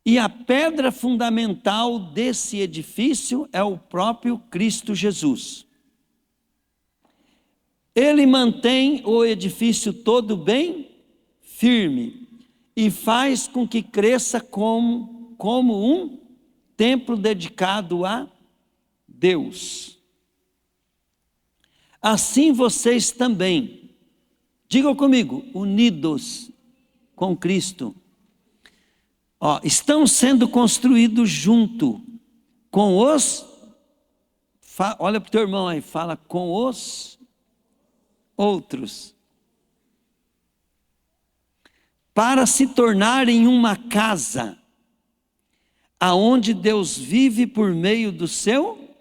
E a pedra fundamental desse edifício é o próprio Cristo Jesus. Ele mantém o edifício todo bem firme e faz com que cresça como um templo dedicado a Deus. Assim vocês também, digam comigo, unidos com Cristo, estão sendo construídos junto com os, olha para o teu irmão aí, fala com os outros, para se tornarem uma casa, aonde Deus vive por meio do seu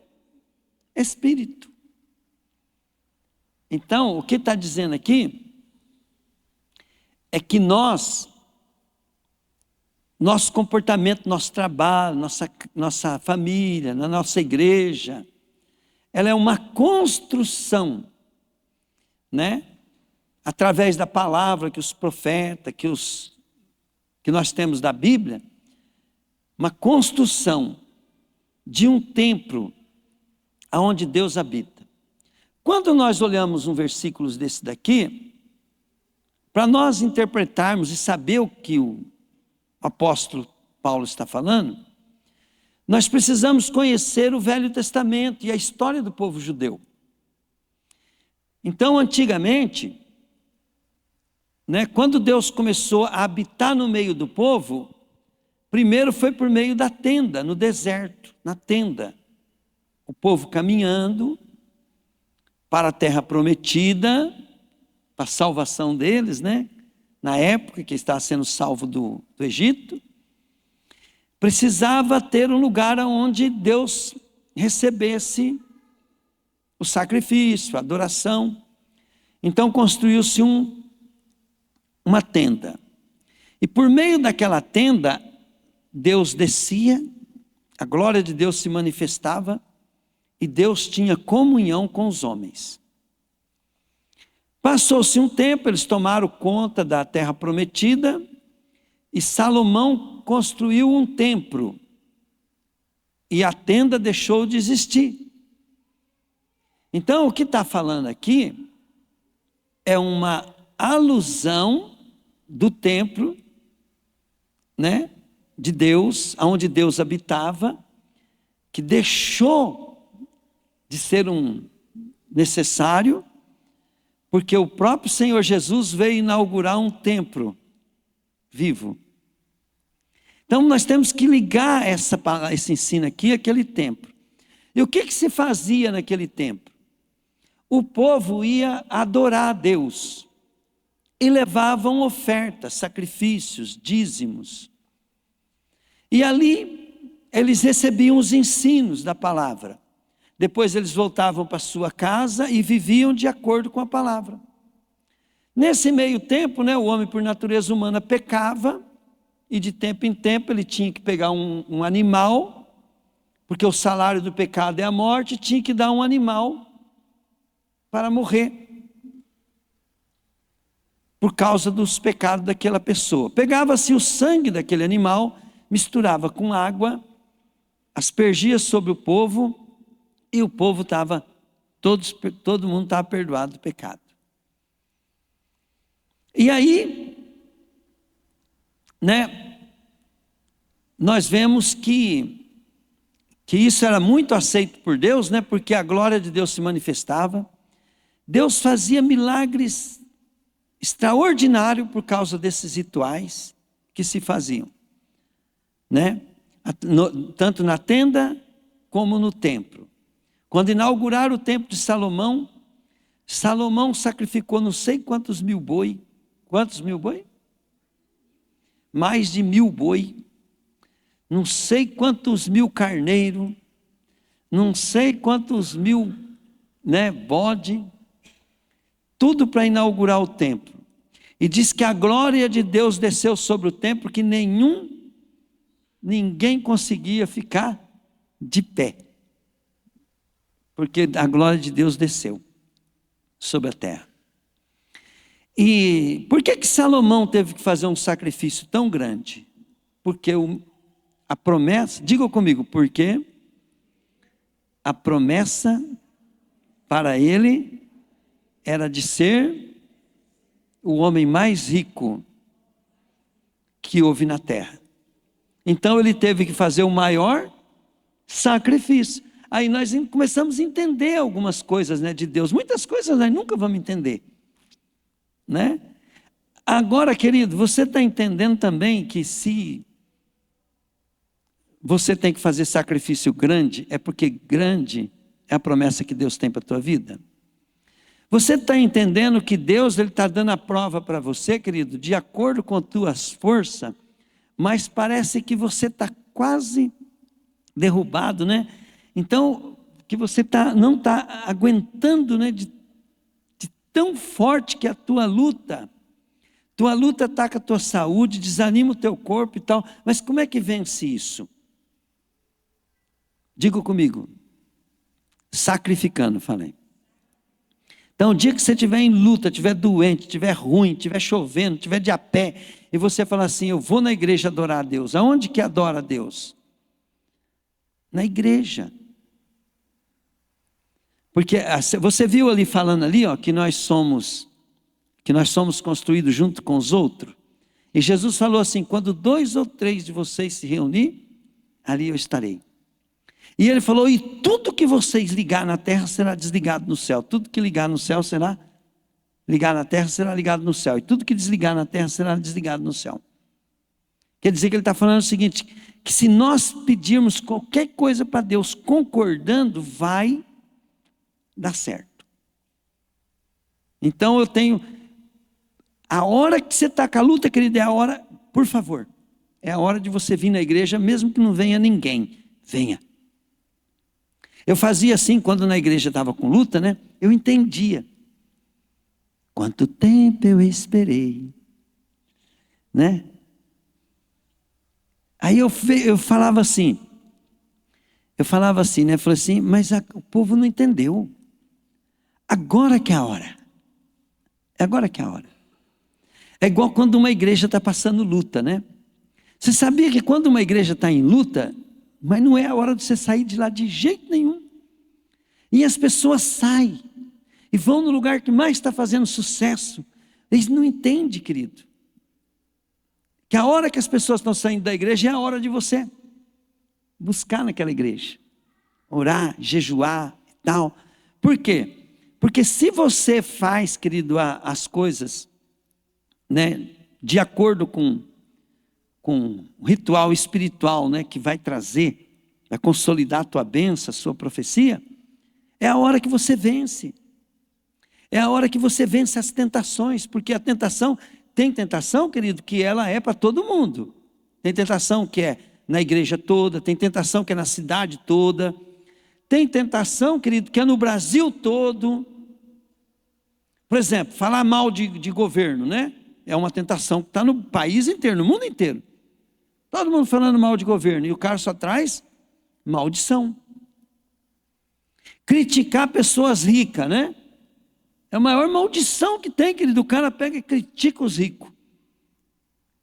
Espírito. Então, o que está dizendo aqui é que nosso comportamento, nosso trabalho, nossa família, na nossa igreja, ela é uma construção, né? Através da palavra que os profetas, que nós temos da Bíblia, uma construção de um templo aonde Deus habita. Quando nós olhamos um versículo desse daqui, para nós interpretarmos e saber o que o apóstolo Paulo está falando, nós precisamos conhecer o Velho Testamento e a história do povo judeu. Então, antigamente, quando Deus começou a habitar no meio do povo, primeiro foi por meio da tenda, no deserto, na tenda. O povo caminhando para a terra prometida, para a salvação deles, na época que estava sendo salvo do Egito, precisava ter um lugar onde Deus recebesse o sacrifício, a adoração. Então construiu-se uma tenda. E por meio daquela tenda, Deus descia, a glória de Deus se manifestava, e Deus tinha comunhão com os homens. Passou-se um tempo, eles tomaram conta da terra prometida, e Salomão construiu um templo, e a tenda deixou de existir. Então, o que está falando aqui é uma alusão do templo, de Deus, onde Deus habitava, que deixou de ser necessário, porque o próprio Senhor Jesus veio inaugurar um templo vivo. Então nós temos que ligar esse ensino aqui àquele templo. E o que se fazia naquele tempo? O povo ia adorar a Deus e levavam ofertas, sacrifícios, dízimos. E ali eles recebiam os ensinos da palavra. Depois eles voltavam para sua casa e viviam de acordo com a palavra. Nesse meio tempo, o homem por natureza humana pecava, e de tempo em tempo ele tinha que pegar um animal, porque o salário do pecado é a morte, tinha que dar um animal para morrer, por causa dos pecados daquela pessoa. Pegava-se o sangue daquele animal, misturava com água, aspergia sobre o povo, e o povo estava, todo mundo estava perdoado do pecado. E aí, nós vemos que isso era muito aceito por Deus, porque a glória de Deus se manifestava. Deus fazia milagres extraordinários por causa desses rituais que se faziam, tanto na tenda como no templo. Quando inauguraram o templo de Salomão, Salomão sacrificou não sei quantos mil boi. Quantos mil boi? Mais de 1000 boi. Não sei quantos mil carneiro. Não sei quantos mil bode. Tudo para inaugurar o templo. E diz que a glória de Deus desceu sobre o templo, que ninguém conseguia ficar de pé. Porque a glória de Deus desceu sobre a terra. E por que Salomão teve que fazer um sacrifício tão grande? Porque a promessa, diga comigo, porque a promessa para ele era de ser o homem mais rico que houve na terra. Então ele teve que fazer o maior sacrifício. Aí nós começamos a entender algumas coisas de Deus. Muitas coisas nós nunca vamos entender. Agora, querido, você está entendendo também que se você tem que fazer sacrifício grande, é porque grande é a promessa que Deus tem para a tua vida? Você está entendendo que Deus está dando a prova para você, querido, de acordo com as tuas forças, mas parece que você está quase derrubado, Então, que você não está aguentando, de tão forte que é a tua luta ataca a tua saúde, desanima o teu corpo e tal. Mas como é que vence isso? Diga comigo, sacrificando, falei. Então, o dia que você estiver em luta, estiver doente, estiver ruim, estiver chovendo, estiver de a pé, e você falar assim, eu vou na igreja adorar a Deus. Aonde que adora a Deus? Na igreja. Porque você viu ali falando ali, que nós somos construídos junto com os outros. E Jesus falou assim, quando 2 ou 3 de vocês se reunir, ali eu estarei. E ele falou, e tudo que vocês ligar na terra será desligado no céu. Tudo que ligar no céu será ligar na terra, será ligado no céu. E tudo que desligar na terra será desligado no céu. Quer dizer que ele está falando o seguinte, que se nós pedirmos qualquer coisa para Deus concordando, vai dar certo. Então a hora que você está com a luta, querido, é a hora, por favor, é a hora de você vir na igreja, mesmo que não venha ninguém, venha. Eu fazia assim, quando na igreja estava com luta, eu entendia. Quanto tempo eu esperei, Aí eu falava assim, falei assim, mas o povo não entendeu. Agora que é a hora. Agora que é a hora. É igual quando uma igreja está passando luta, Você sabia que quando uma igreja está em luta, mas não é a hora de você sair de lá de jeito nenhum. E as pessoas saem e vão no lugar que mais está fazendo sucesso. Eles não entendem, querido, que a hora que as pessoas estão saindo da igreja é a hora de você buscar naquela igreja, orar, jejuar e tal. Por quê? Porque se você faz, querido, as coisas, de acordo com um ritual espiritual, que vai trazer vai consolidar a tua bênção, a sua profecia, é a hora que você vence. É a hora que você vence as tentações, porque a tentação, tem tentação, querido, que ela é para todo mundo. Tem tentação que é na igreja toda, tem tentação que é na cidade toda, tem tentação, querido, que é no Brasil todo. Por exemplo, falar mal de governo, né? É uma tentação que está no país inteiro, no mundo inteiro. Todo mundo falando mal de governo, e o cara só traz maldição. Criticar pessoas ricas, né? É a maior maldição que tem, querido. O cara pega e critica os ricos.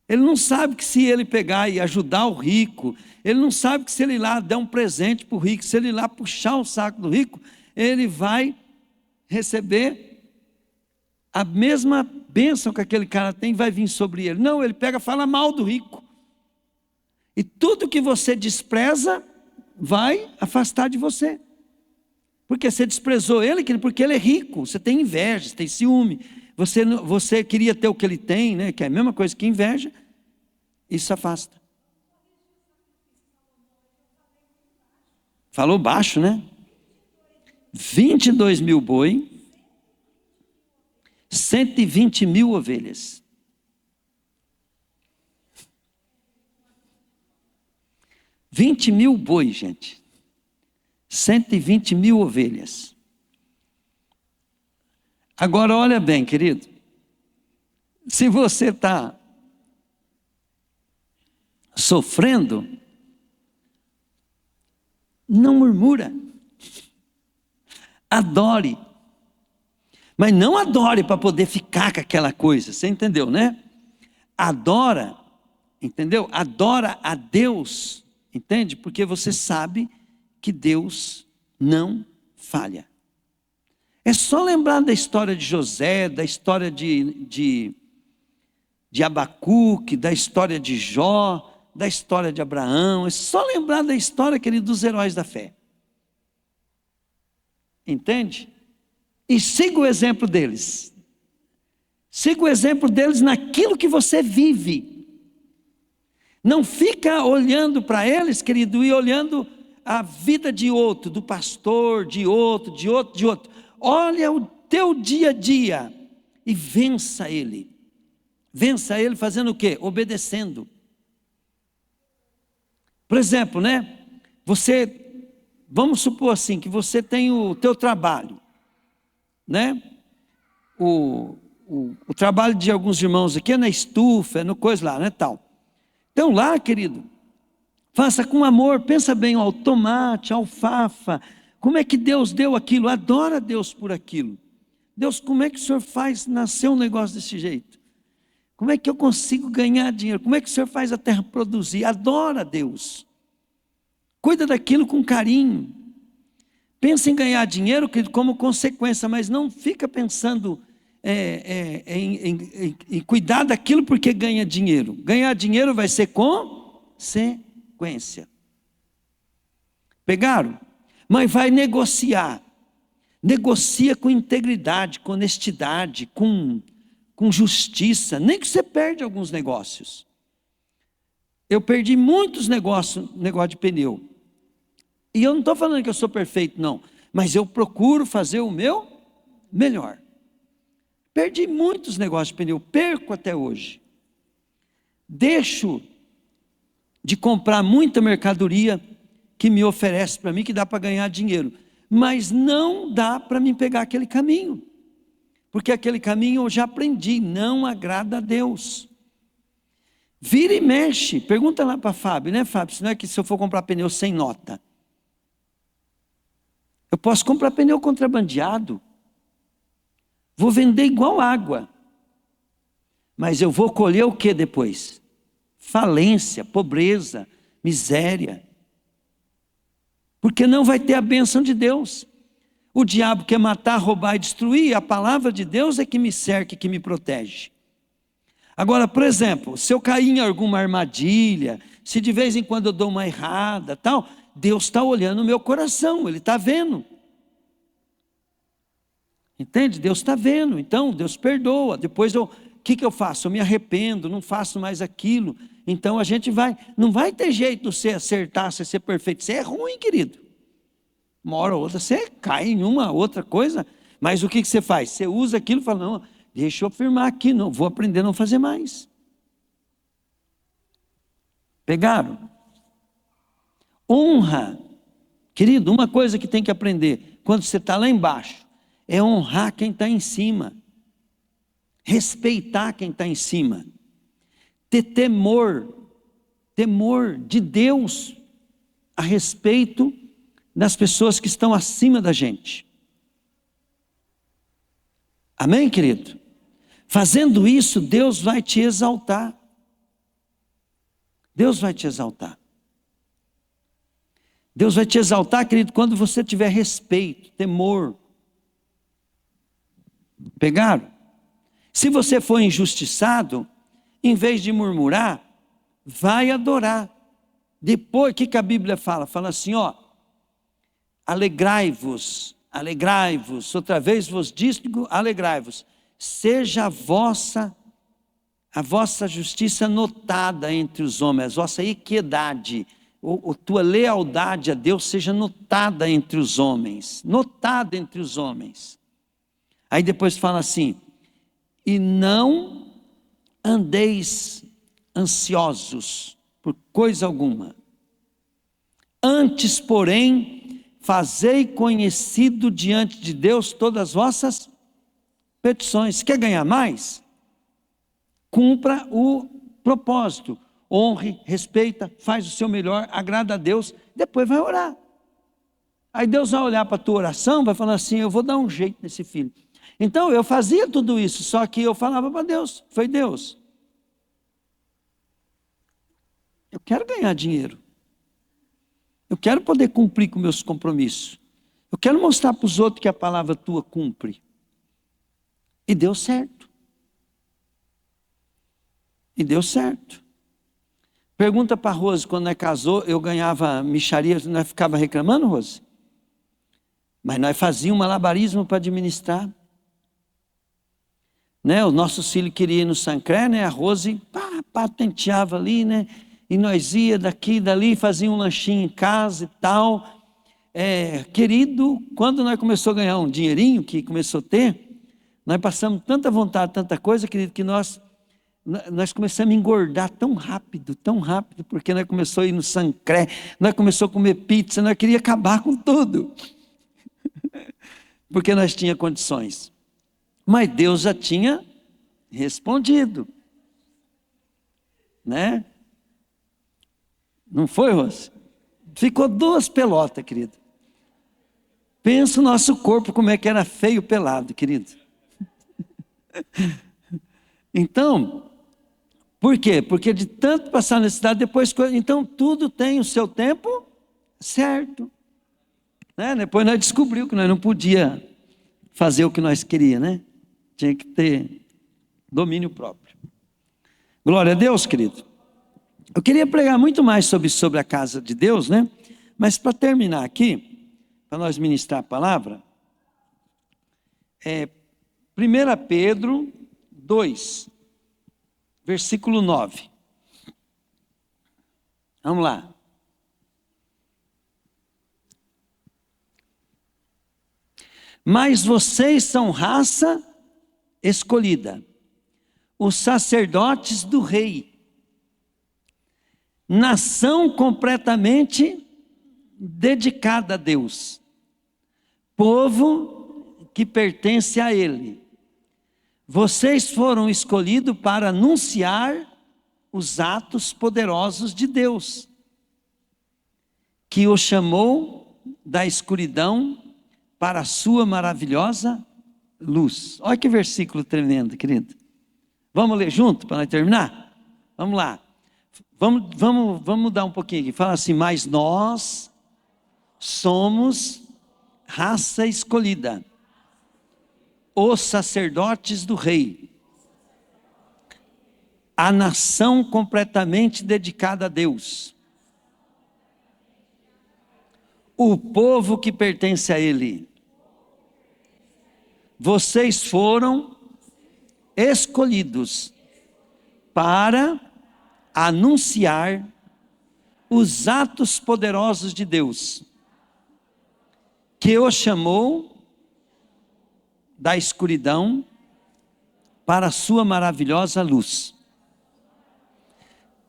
Ele não sabe que se ele pegar e ajudar o rico, ele não sabe que se ele ir lá der um presente para o rico, se ele ir lá puxar o saco do rico, ele vai receber a mesma bênção que aquele cara tem, vai vir sobre ele. Não, ele pega e fala mal do rico. E tudo que você despreza vai afastar de você. Porque você desprezou ele, porque ele é rico, você tem inveja, você tem ciúme, você queria ter o que ele tem, né? Que é a mesma coisa que inveja, isso afasta. Falou baixo, né? 22 mil boi, 120 mil ovelhas. $20 mil boi, gente. 120 mil ovelhas. Agora olha bem, querido. Se você está sofrendo, não murmura. Adore. Mas não adore para poder ficar com aquela coisa. Você entendeu, né? Adora, entendeu? Adora a Deus, entende? Porque você sabe que Deus não falha. É só lembrar da história de José, da história de Abacuque, da história de Jó, da história de Abraão. É só lembrar da história, querido, dos heróis da fé. Entende? E siga o exemplo deles. Siga o exemplo deles naquilo que você vive. Não fica olhando para eles, querido, e olhando a vida de outro, do pastor, de outro. Olha o teu dia a dia e vença ele. Vença ele fazendo o quê? Obedecendo. Por exemplo, né? Vamos supor assim, que você tem o teu trabalho, né? O trabalho de alguns irmãos aqui é na estufa, é no coisa lá, né, tal. Então lá, querido, faça com amor, pensa bem, ó, o tomate, a alfafa, como é que Deus deu aquilo? Adora Deus por aquilo. Deus, como é que o Senhor faz nascer um negócio desse jeito? Como é que eu consigo ganhar dinheiro? Como é que o Senhor faz a terra produzir? Adora Deus. Cuida daquilo com carinho. Pensa em ganhar dinheiro como consequência, mas não fica pensando em cuidar daquilo porque ganha dinheiro. Ganhar dinheiro vai ser consequência. Pegaram? Mas vai negociar. Negocia com integridade, com honestidade, com justiça. Nem que você perde alguns negócios. Eu perdi muitos negócio de pneu. E eu não estou falando que eu sou perfeito, não. Mas eu procuro fazer o meu melhor. Perdi muitos negócios de pneu, perco até hoje. Deixo de comprar muita mercadoria que me oferece para mim, que dá para ganhar dinheiro. Mas não dá para mim pegar aquele caminho. Porque aquele caminho eu já aprendi, não agrada a Deus. Vira e mexe, pergunta lá para Fábio, né, Fábio? Se não é que se eu for comprar pneu sem nota, eu posso comprar pneu contrabandeado, vou vender igual água, mas eu vou colher o que depois? Falência, pobreza, miséria, porque não vai ter a bênção de Deus. O diabo quer matar, roubar e destruir, a palavra de Deus é que me cerca, que me protege. Agora, por exemplo, se eu cair em alguma armadilha, se de vez em quando eu dou uma errada, tal, Deus está olhando o meu coração, Ele está vendo. Entende? Deus está vendo, então Deus perdoa. Depois eu que eu faço? Eu me arrependo, não faço mais aquilo. Então a gente não vai ter jeito de você acertar, você ser perfeito. Você é ruim, querido. Uma hora ou outra você cai em uma outra coisa, mas o que você faz? Você usa aquilo e fala, não, deixa eu afirmar aqui, não vou aprender a não fazer mais. Pegaram? Honra. Querido, uma coisa que tem que aprender, quando você está lá embaixo, é honrar quem está em cima. Respeitar quem está em cima. Ter temor de Deus a respeito das pessoas que estão acima da gente. Amém, querido? Fazendo isso, Deus vai te exaltar. Deus vai te exaltar. Deus vai te exaltar, querido, quando você tiver respeito, temor. Pegaram? Se você for injustiçado, em vez de murmurar, vai adorar. Depois, o que a Bíblia fala? Fala assim, ó, alegrai-vos, outra vez vos digo, alegrai-vos, seja a vossa justiça notada entre os homens, a vossa equidade, a tua lealdade a Deus seja notada entre os homens, notada entre os homens. Aí depois fala assim, e não andeis ansiosos por coisa alguma, antes, porém, fazei conhecido diante de Deus todas as vossas petições. Quer ganhar mais? Cumpra o propósito, honre, respeita, faz o seu melhor, agrada a Deus, depois vai orar. Aí Deus vai olhar para a tua oração, vai falar assim, eu vou dar um jeito nesse filho. Então eu fazia tudo isso, só que eu falava para Deus, foi Deus. Eu quero ganhar dinheiro. Eu quero poder cumprir com meus compromissos. Eu quero mostrar para os outros que a palavra tua cumpre. E deu certo. E deu certo. Pergunta para a Rose, quando nós casou, eu ganhava mixaria, nós ficava reclamando, Rose? Mas nós fazíamos malabarismo para administrar. Né? O nosso filho queria ir no Sancré, né? A Rose patenteava ali, né? E nós ia daqui e dali, fazia um lanchinho em casa e tal. Querido, quando nós começamos a ganhar um dinheirinho, que começou a ter, nós passamos tanta vontade, tanta coisa, querido, que nós começamos a engordar tão rápido, porque nós começamos a ir no Sancré, nós começamos a comer pizza, nós queríamos acabar com tudo. Porque nós tínhamos condições. Mas Deus já tinha respondido. Né? Não foi, Rose? Ficou 2 pelotas, querido. Pensa o nosso corpo como é que era feio pelado, querido. Então, por quê? Porque de tanto passar necessidade, depois... Então, tudo tem o seu tempo certo. Né? Depois nós descobrimos que nós não podíamos fazer o que nós queríamos, né? Tinha que ter domínio próprio. Glória a Deus, querido. Eu queria pregar muito mais sobre a casa de Deus, né? Mas para terminar aqui, para nós ministrar a palavra, 1 Pedro 2, versículo 9. Vamos lá. Mas vocês são raça escolhida, os sacerdotes do rei, nação completamente dedicada a Deus, povo que pertence a Ele. Vocês foram escolhidos para anunciar os atos poderosos de Deus, que o chamou da escuridão para a sua maravilhosa luz. Olha que versículo tremendo, querido. Vamos ler junto para nós terminar? Vamos lá. Vamos mudar um pouquinho aqui. Fala assim, mas nós somos raça escolhida, os sacerdotes do rei, a nação completamente dedicada a Deus, o povo que pertence a Ele. Vocês foram escolhidos para anunciar os atos poderosos de Deus, que o chamou da escuridão para a sua maravilhosa luz.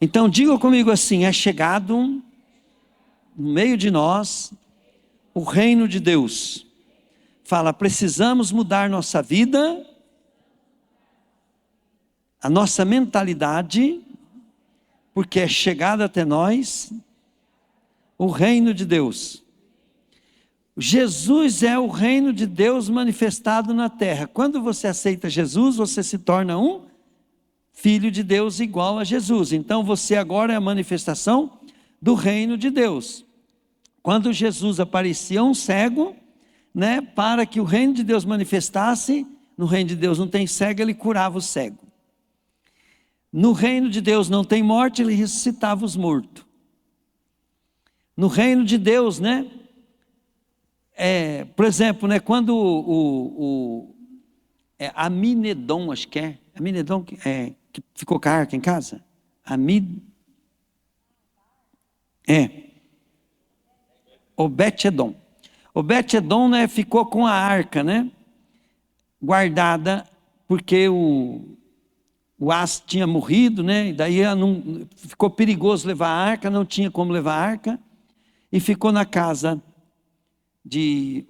Então diga comigo assim: é chegado no meio de nós o reino de Deus. Fala, precisamos mudar nossa vida, a nossa mentalidade, porque é chegado até nós o reino de Deus. Jesus é o reino de Deus manifestado na terra. Quando você aceita Jesus, você se torna um filho de Deus igual a Jesus. Então você agora é a manifestação do reino de Deus. Quando Jesus aparecia um cego, né, para que o reino de Deus manifestasse, no reino de Deus não tem cego, ele curava o cego. No reino de Deus não tem morte, ele ressuscitava os mortos. No reino de Deus, né, por exemplo, né, quando Aminedom, acho que é, Aminedom, que ficou com a arca em casa? Obed-edom. Obed-edom, né, ficou com a arca, né, guardada, porque o As tinha morrido, né, e daí ficou perigoso levar a arca, não tinha como levar a arca, e ficou na casa de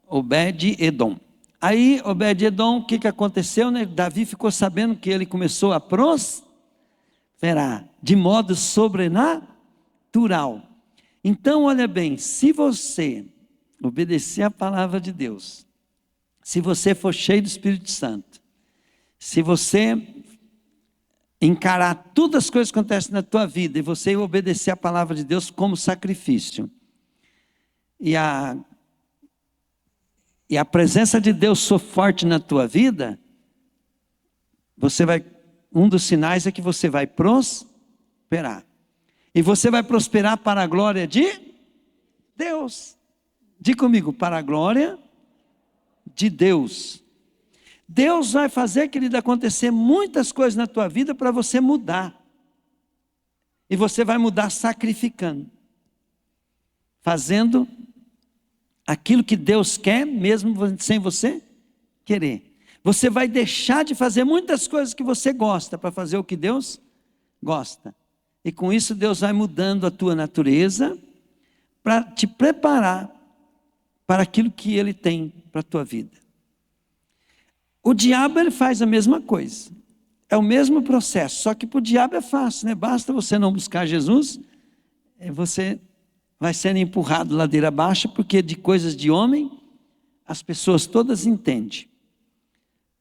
Obed-edom. Aí Obed-edom, o que aconteceu, né? Davi ficou sabendo que ele começou a prosperar de modo sobrenatural. Então olha bem, se você obedecer a palavra de Deus, se você for cheio do Espírito Santo, se você encarar todas as coisas que acontecem na tua vida e você obedecer a palavra de Deus como sacrifício, e a presença de Deus for forte na tua vida, um dos sinais é que você vai prosperar. E você vai prosperar para a glória de Deus. Diga comigo, para a glória de Deus. Deus vai fazer, querido, acontecer muitas coisas na tua vida para você mudar. E você vai mudar sacrificando. Fazendo aquilo que Deus quer, mesmo sem você querer. Você vai deixar de fazer muitas coisas que você gosta, para fazer o que Deus gosta. E com isso Deus vai mudando a tua natureza, para te preparar para aquilo que Ele tem para a tua vida. O diabo, ele faz a mesma coisa. É o mesmo processo, só que para o diabo é fácil, né? Basta você não buscar Jesus, você vai sendo empurrado ladeira abaixo, porque de coisas de homem, as pessoas todas entendem.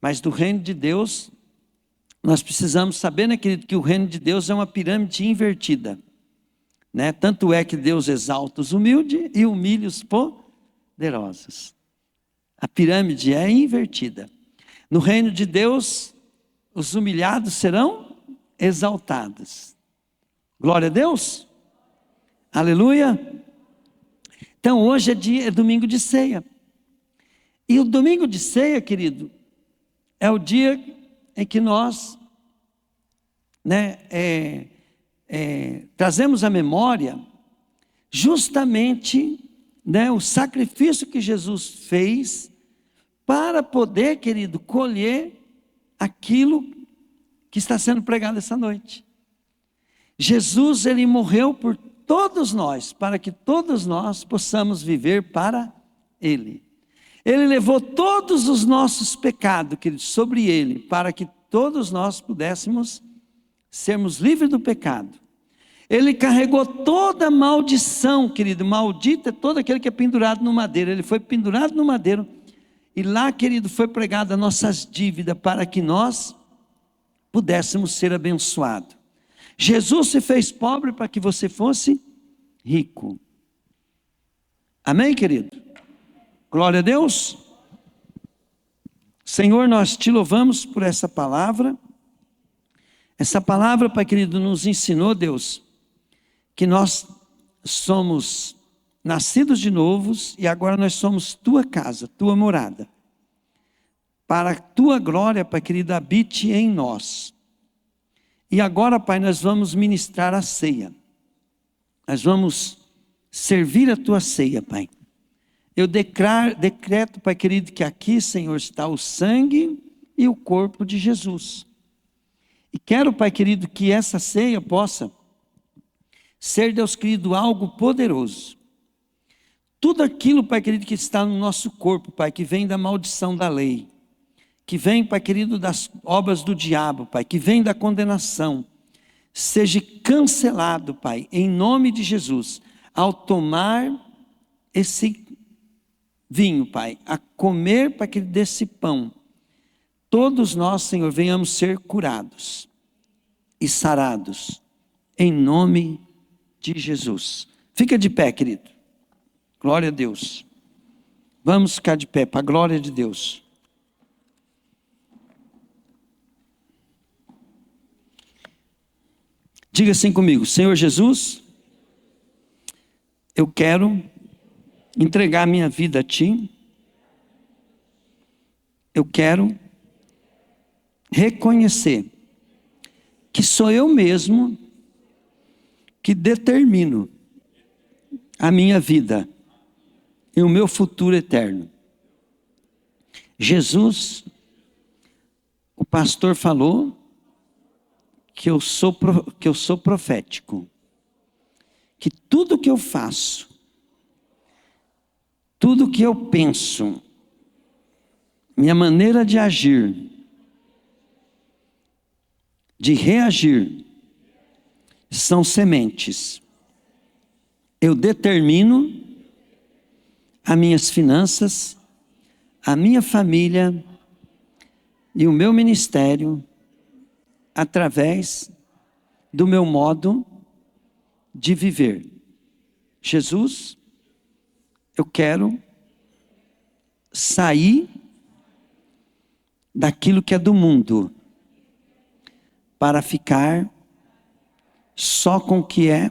Mas do reino de Deus, nós precisamos saber, né, querido, que o reino de Deus é uma pirâmide invertida. Né? Tanto é que Deus exalta os humildes e humilha os poderosos. A pirâmide é invertida. No reino de Deus, os humilhados serão exaltados. Glória a Deus. Aleluia. Então hoje é domingo de ceia. E o domingo de ceia, querido, é o dia em que nós, né, trazemos à memória justamente, né, o sacrifício que Jesus fez para poder, querido, colher aquilo que está sendo pregado essa noite. Jesus, ele morreu por todos nós, para que todos nós possamos viver para Ele. Ele levou todos os nossos pecados, querido, sobre Ele, para que todos nós pudéssemos sermos livres do pecado. Ele carregou toda a maldição, querido, maldito é todo aquele que é pendurado no madeiro. Ele foi pendurado no madeiro, e lá, querido, foi pregada as nossas dívidas, para que nós pudéssemos ser abençoados. Jesus se fez pobre para que você fosse rico. Amém, querido? Glória a Deus. Senhor, nós te louvamos por essa palavra. Essa palavra, Pai querido, nos ensinou, Deus, que nós somos nascidos de novos e agora nós somos tua casa, tua morada. para a tua glória, Pai querido, habite em nós. E agora, Pai, nós vamos ministrar a ceia. Nós vamos servir a tua ceia, Pai. Eu decreto, Pai querido, que aqui, Senhor, está o sangue e o corpo de Jesus. E quero, Pai querido, que essa ceia possa ser, Deus querido, algo poderoso. Tudo aquilo, Pai querido, que está no nosso corpo, Pai, que vem da maldição da lei, que vem, Pai querido, das obras do diabo, Pai, que vem da condenação, seja cancelado, Pai, em nome de Jesus, ao tomar esse vinho, Pai, a comer, Pai querido, desse pão, todos nós, Senhor, venhamos ser curados e sarados, em nome de Jesus. Fica de pé, querido. Glória a Deus. Vamos ficar de pé, para a glória de Deus. Diga assim comigo: Senhor Jesus, eu quero entregar minha vida a Ti. Eu quero reconhecer que sou eu mesmo que determino a minha vida e o meu futuro eterno. Jesus, o pastor falou que eu sou profético, que tudo que eu faço, tudo que eu penso, minha maneira de agir, de reagir, são sementes. Eu determino as minhas finanças, a minha família e o meu ministério através do meu modo de viver. Jesus, eu quero sair daquilo que é do mundo para ficar só com o que é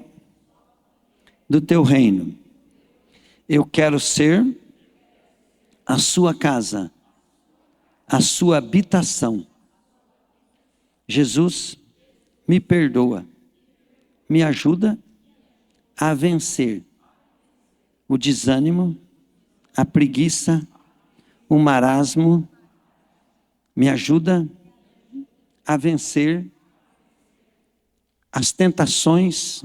do teu reino. Eu quero ser a sua casa, a sua habitação. Jesus, me perdoa, me ajuda a vencer o desânimo, a preguiça, o marasmo, me ajuda a vencer as tentações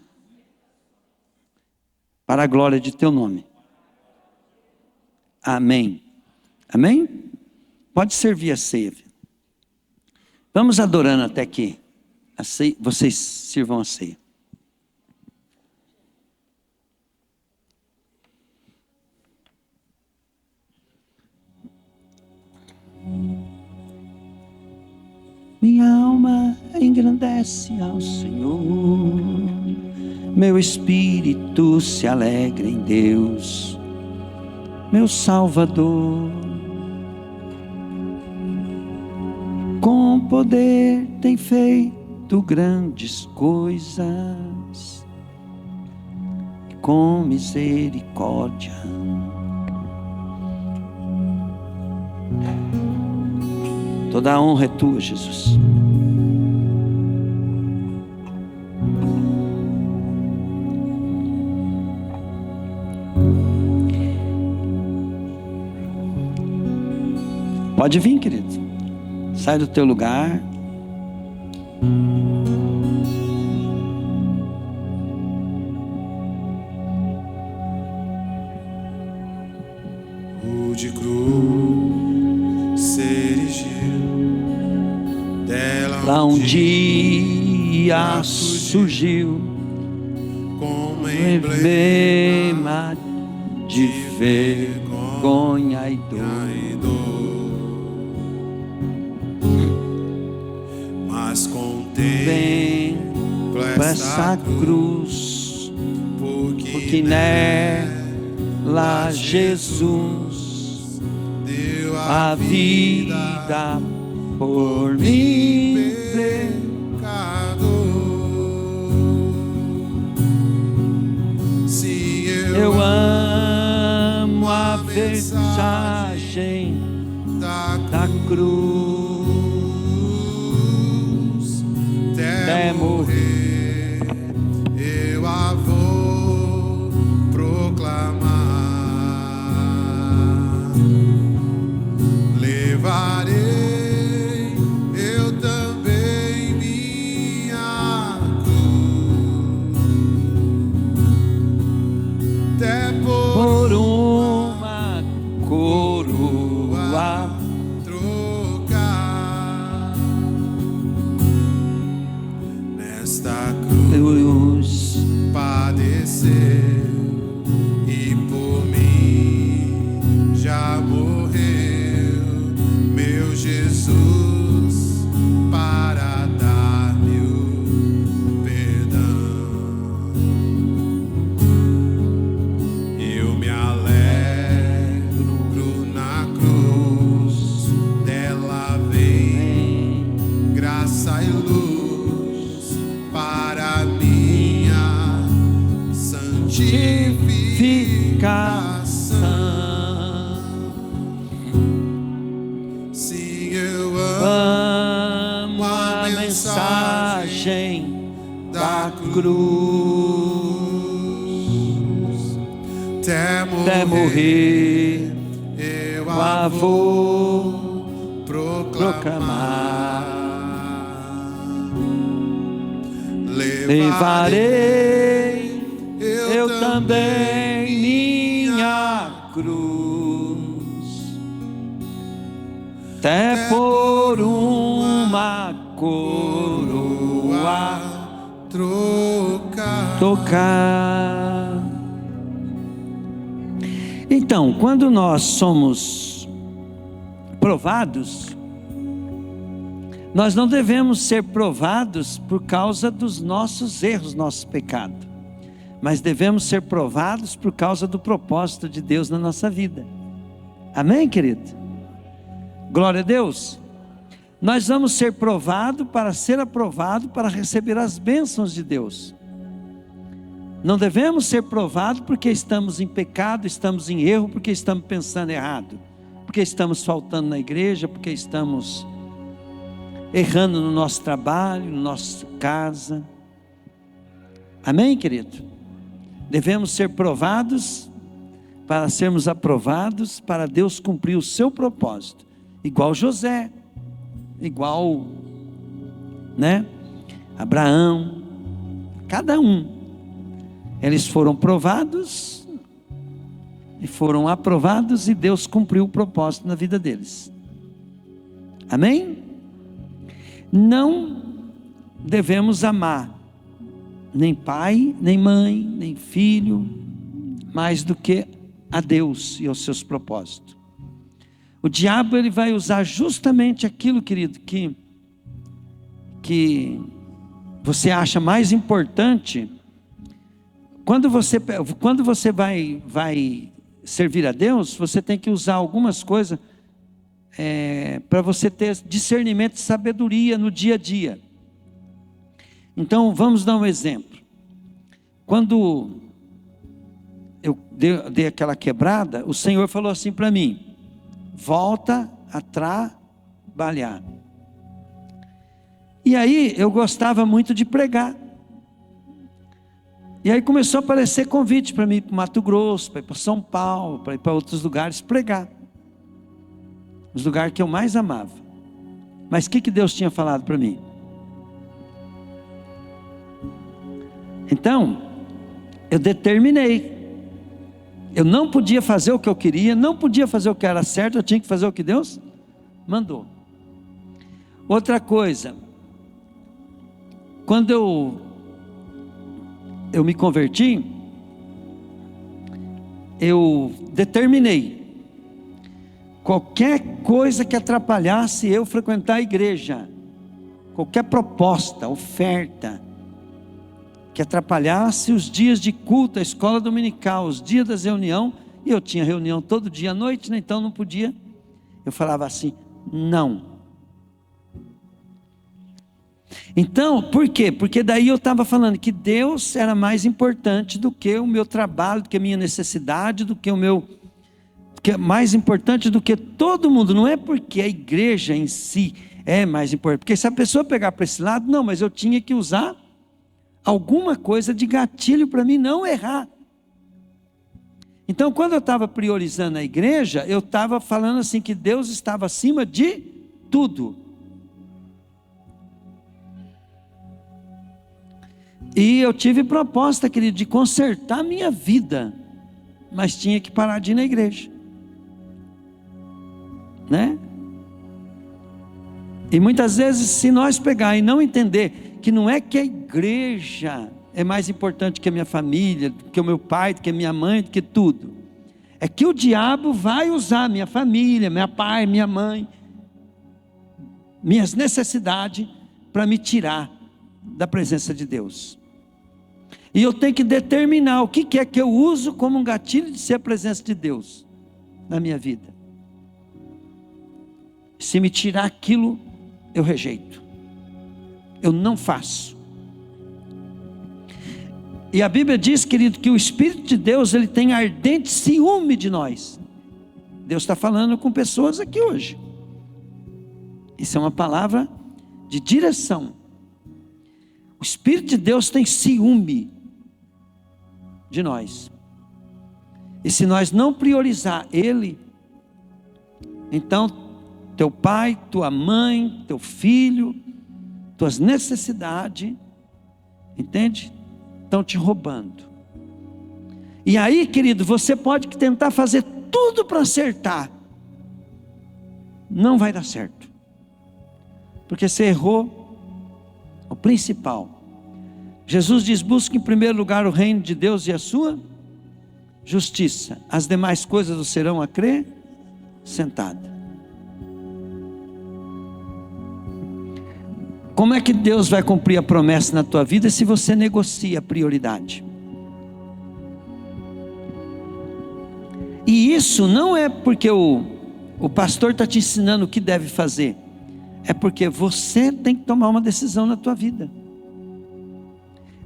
para a glória de teu nome. Amém. Amém? Pode servir a ceia. Vamos adorando até que vocês sirvam a ceia. Minha alma engrandece ao Senhor, meu espírito se alegra em Deus, meu Salvador. Com poder tem feito grandes coisas, com misericórdia toda a honra é tua, Jesus. Pode vir, querido. Sai do teu lugar. O de cruz se erigiu, dela Lá um dia surgiu como emblema de vergonha e dor. Mas contempla Essa cruz, porque nela Jesus deu a vida por mim. pecador. Se Eu amo a mensagem da da cruz. cruz, até morrer, eu a vou proclamar. Levarei eu também minha cruz, até por uma coroa trocar. Nesta cruz padeceu e por mim já morreu meu Jesus para dar-me o perdão. Eu me alegro na cruz, dela vem graça e luz para minha santificação. Sim, eu amo a mensagem da cruz, até morrer eu a vou proclamar. levarei eu também minha cruz, até por uma coroa tocar. Então, quando nós somos provados, nós não devemos ser provados por causa dos nossos erros, nossos pecados, mas devemos ser provados por causa do propósito de Deus na nossa vida. Amém, querido? Glória a Deus. Nós vamos ser provados para ser aprovado, para receber as bênçãos de Deus. Não devemos ser provados porque estamos em pecado, estamos em erro, porque estamos pensando errado, porque estamos faltando na igreja, porque estamos errando no nosso trabalho, na nossa casa. Amém, querido? Devemos ser provados para sermos aprovados, para Deus cumprir o seu propósito. Igual José, igual, Abraão, cada um. Eles foram provados e foram aprovados e Deus cumpriu o propósito na vida deles. Amém? Não devemos amar nem pai, nem mãe, nem filho, mais do que a Deus e aos seus propósitos. O diabo, ele vai usar justamente aquilo, querido, que você acha mais importante. Quando você vai servir a Deus, você tem que usar algumas coisas para você ter discernimento e sabedoria no dia a dia. Então, vamos dar um exemplo. Quando eu dei aquela quebrada, o Senhor falou assim para mim: volta a trabalhar. E aí, eu gostava muito de pregar. E aí começou a aparecer convite para mim ir para o Mato Grosso, para ir para São Paulo, para ir para outros lugares pregar. Os lugares que eu mais amava. Mas o que Deus tinha falado para mim? Então, eu determinei. Eu não podia fazer o que eu queria, não podia fazer o que era certo, eu tinha que fazer o que Deus mandou. Outra coisa, quando eu me converti, eu determinei, qualquer coisa que atrapalhasse eu frequentar a igreja, qualquer proposta, oferta, que atrapalhasse os dias de culto, a escola dominical, os dias das reuniões, e eu tinha reunião todo dia à noite, então não podia, eu falava assim, não. Então, por quê? Porque daí eu estava falando que Deus era mais importante do que o meu trabalho, do que a minha necessidade, do que que é mais importante do que todo mundo. Não é porque a igreja em si é mais importante, porque se a pessoa pegar para esse lado, não, mas eu tinha que usar alguma coisa de gatilho para mim não errar. Então, quando eu estava priorizando a igreja, eu estava falando assim que Deus estava acima de tudo. E eu tive proposta, querido, de consertar a minha vida, mas tinha que parar de ir na igreja, né? E muitas vezes, se nós pegar e não entender que não é que a igreja é mais importante que a minha família, que o meu pai, que a minha mãe, que tudo, é que o diabo vai usar minha família, meu pai, minha mãe, minhas necessidades, para me tirar da presença de Deus. E eu tenho que determinar o que é que eu uso como um gatilho de ser a presença de Deus na minha vida. Se me tirar aquilo, eu rejeito. Eu não faço. E a Bíblia diz, querido, que o Espírito de Deus, ele tem ardente ciúme de nós. Deus está falando com pessoas aqui hoje. Isso é uma palavra de direção. O Espírito de Deus tem ciúme de nós. E se nós não priorizar Ele, então teu pai, tua mãe, teu filho, tuas necessidades, entende? Estão te roubando. E aí, querido, você pode tentar fazer tudo para acertar. Não vai dar certo. Porque você errou o principal. Jesus diz: busque em primeiro lugar o reino de Deus e a sua justiça. As demais coisas o serão acrescentadas. Como é que Deus vai cumprir a promessa na tua vida se você negocia a prioridade? E isso não é porque o pastor está te ensinando o que deve fazer. É porque você tem que tomar uma decisão na tua vida.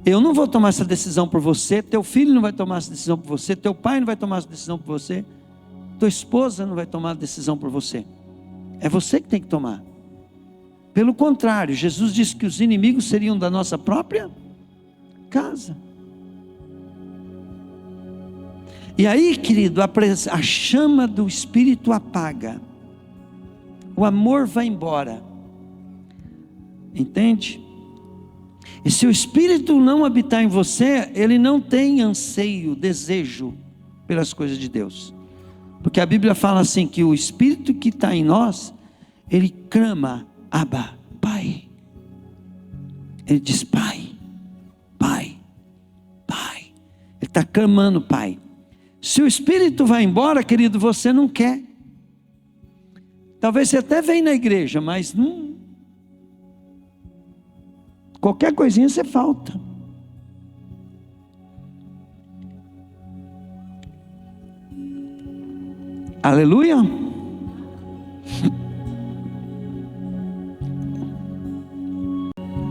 Eu não vou tomar essa decisão por você, teu filho não vai tomar essa decisão por você, teu pai não vai tomar essa decisão por você, tua esposa não vai tomar a decisão por você. É você que tem que tomar. Pelo contrário, Jesus disse que os inimigos seriam da nossa própria casa. E aí, querido, a chama do Espírito apaga. O amor vai embora. Entende? E se o Espírito não habitar em você, ele não tem anseio, desejo pelas coisas de Deus. Porque a Bíblia fala assim, que o Espírito que está em nós, ele clama: Abba, Pai. Ele diz: Pai, Pai, Pai. Ele está clamando: Pai. Se o Espírito vai embora, querido, você não quer. Talvez você até venha na igreja, mas não. Qualquer coisinha você falta. Aleluia.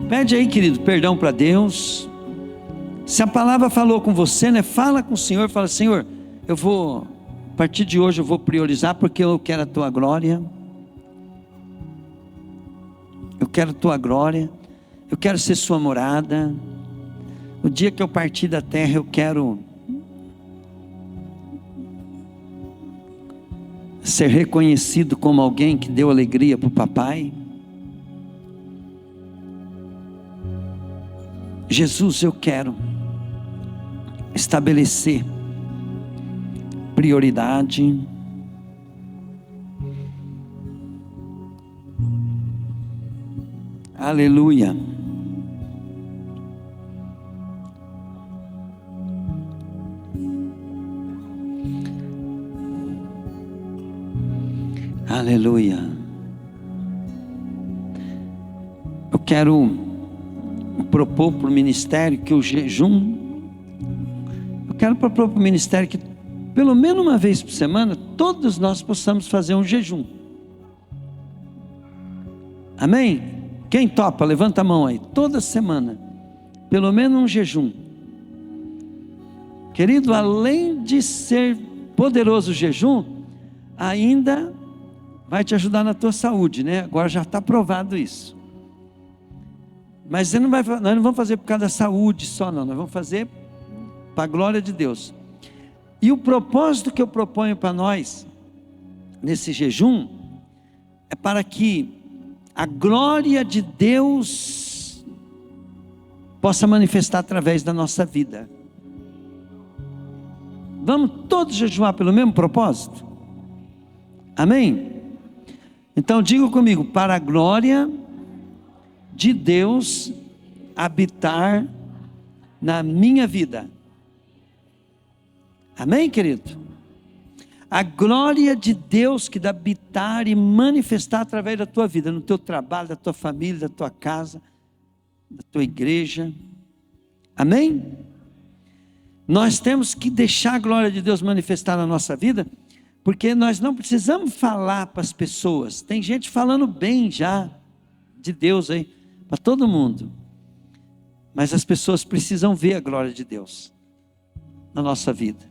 Pede aí, querido, perdão para Deus. Se a palavra falou com você, né? Fala com o Senhor, fala: Senhor, a partir de hoje eu vou priorizar, porque eu quero a tua glória. Eu quero a tua glória. Eu quero ser sua morada. O dia que eu partir da terra, eu quero ser reconhecido como alguém que deu alegria para o papai. Jesus, eu quero estabelecer prioridade. Aleluia. Aleluia. Eu quero propor para o ministério que o jejum, eu quero propor para o ministério que pelo menos uma vez por semana, todos nós possamos fazer um jejum. Amém? Quem topa, levanta a mão aí. Toda semana, pelo menos um jejum. Querido, além de ser poderoso o jejum, ainda vai te ajudar na tua saúde, né? Agora já está provado isso. Mas nós não vamos fazer por causa da saúde só, não. Nós vamos fazer para a glória de Deus. E o propósito que eu proponho para nós, nesse jejum, é para que a glória de Deus possa manifestar através da nossa vida. Vamos todos jejuar pelo mesmo propósito? Amém? Então diga comigo: para a glória de Deus habitar na minha vida. Amém, querido? A glória de Deus que dá habitar e manifestar através da tua vida, no teu trabalho, da tua família, da tua casa, da tua igreja. Amém? Nós temos que deixar a glória de Deus manifestar na nossa vida, porque nós não precisamos falar para as pessoas. Tem gente falando bem já de Deus aí, para todo mundo. Mas as pessoas precisam ver a glória de Deus na nossa vida.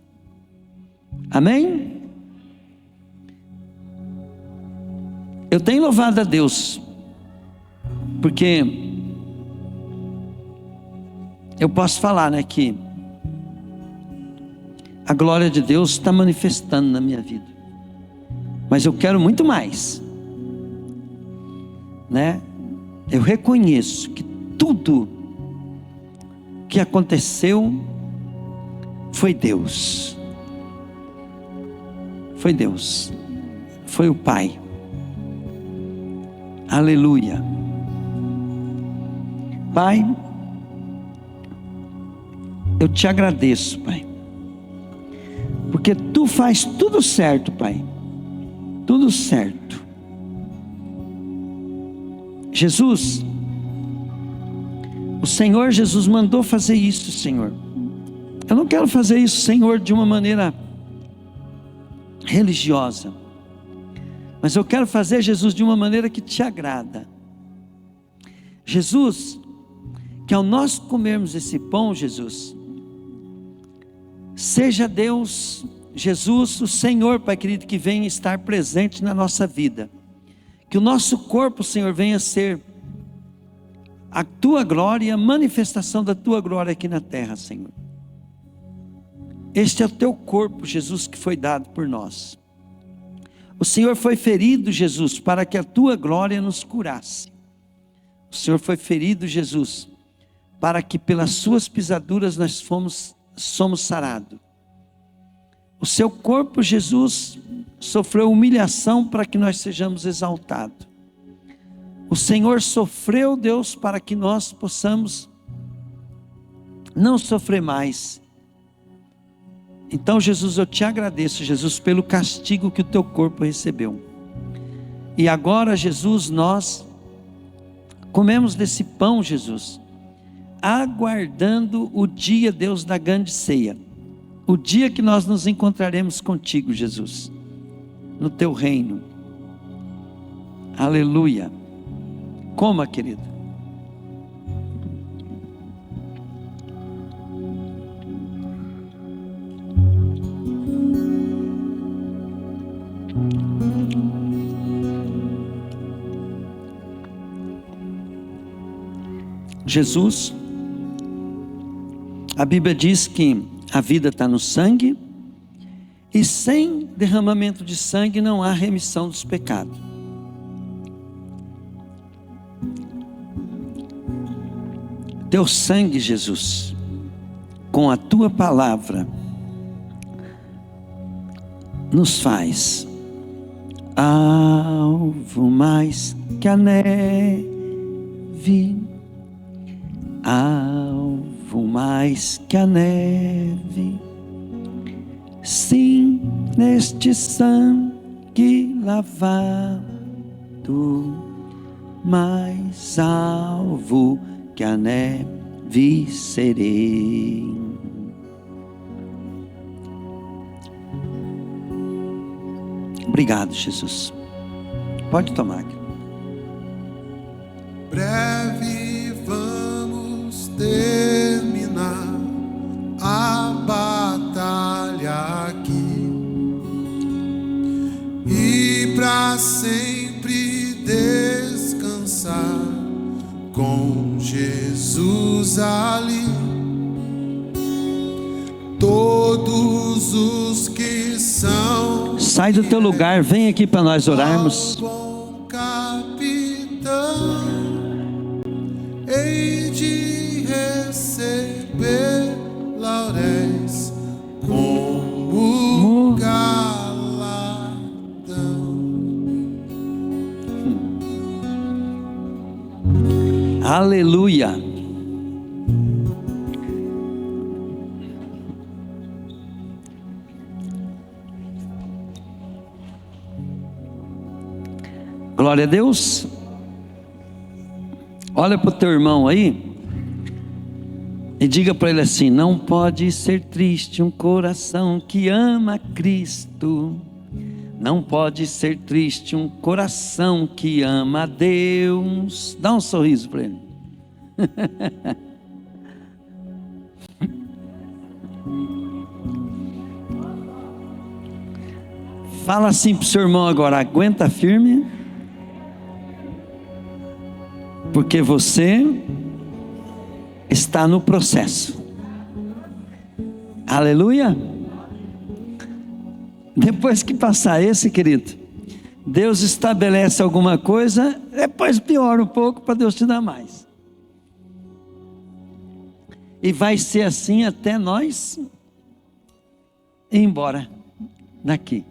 Amém? Eu tenho louvado a Deus, porque eu posso falar, né, que a glória de Deus está manifestando na minha vida. Mas eu quero muito mais, né? Eu reconheço que tudo que aconteceu foi Deus. Foi Deus. Foi o Pai. Aleluia. Pai, eu te agradeço, Pai, porque Tu faz tudo certo, Pai. Tudo certo. Jesus, o Senhor Jesus mandou fazer isso, Senhor. Eu não quero fazer isso, Senhor, de uma maneira religiosa, mas eu quero fazer, Jesus, de uma maneira que te agrada. Jesus, que ao nós comermos esse pão, Jesus, seja Deus, Jesus, o Senhor, Pai querido, que venha estar presente na nossa vida. Que o nosso corpo, Senhor, venha ser a Tua glória, a manifestação da Tua glória aqui na terra, Senhor. Este é o Teu corpo, Jesus, que foi dado por nós. O Senhor foi ferido, Jesus, para que a Tua glória nos curasse. O Senhor foi ferido, Jesus, para que pelas Suas pisaduras nós somos sarados. O Seu corpo, Jesus, sofreu humilhação para que nós sejamos exaltados. O Senhor sofreu, Deus, para que nós possamos não sofrer mais. Então, Jesus, eu te agradeço, Jesus, pelo castigo que o Teu corpo recebeu. E agora, Jesus, nós comemos desse pão, Jesus, aguardando o dia, Deus, da grande ceia. O dia que nós nos encontraremos contigo, Jesus, no Teu reino. Aleluia. Coma, querido. Jesus, a Bíblia diz que a vida está no sangue, e sem derramamento de sangue não há remissão dos pecados. Teu sangue, Jesus, com a Tua palavra, nos faz alvo mais que a neve, alvo mais que a neve. Sim, neste sangue lavado, mais alvo que a neve serei. Obrigado, Jesus. Pode tomar. Breve vamos terminar a batalha aqui. pra sempre descansar com Jesus ali. Todos os que são. Sai do teu lugar, vem aqui para nós orarmos. Bom capitão, hei de receber lauréis como galardão. Aleluia. Glória a Deus. Olha para o teu irmão aí e diga para ele assim: não pode ser triste um coração que ama Cristo. Não pode ser triste um coração que ama a Deus. Dá um sorriso para ele. Fala assim para o seu irmão agora: aguenta firme, porque você está no processo. Aleluia. Depois que passar esse, querido, Deus estabelece alguma coisa, depois piora um pouco para Deus te dar mais. E vai ser assim até nós ir embora daqui.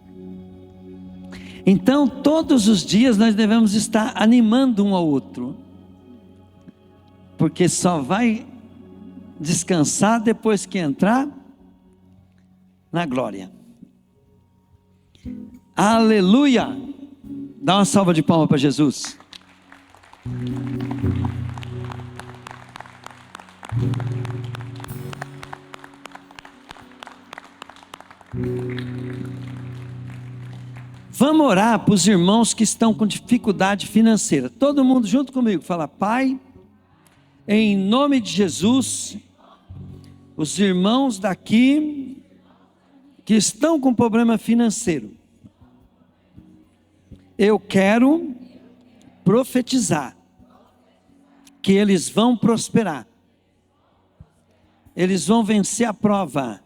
Então, todos os dias nós devemos estar animando um ao outro, porque só vai descansar depois que entrar na glória. Aleluia! Dá uma salva de palmas para Jesus. Vamos orar para os irmãos que estão com dificuldade financeira. Todo mundo junto comigo, fala: Pai, em nome de Jesus, os irmãos daqui que estão com problema financeiro, eu quero profetizar que eles vão prosperar, eles vão vencer a prova,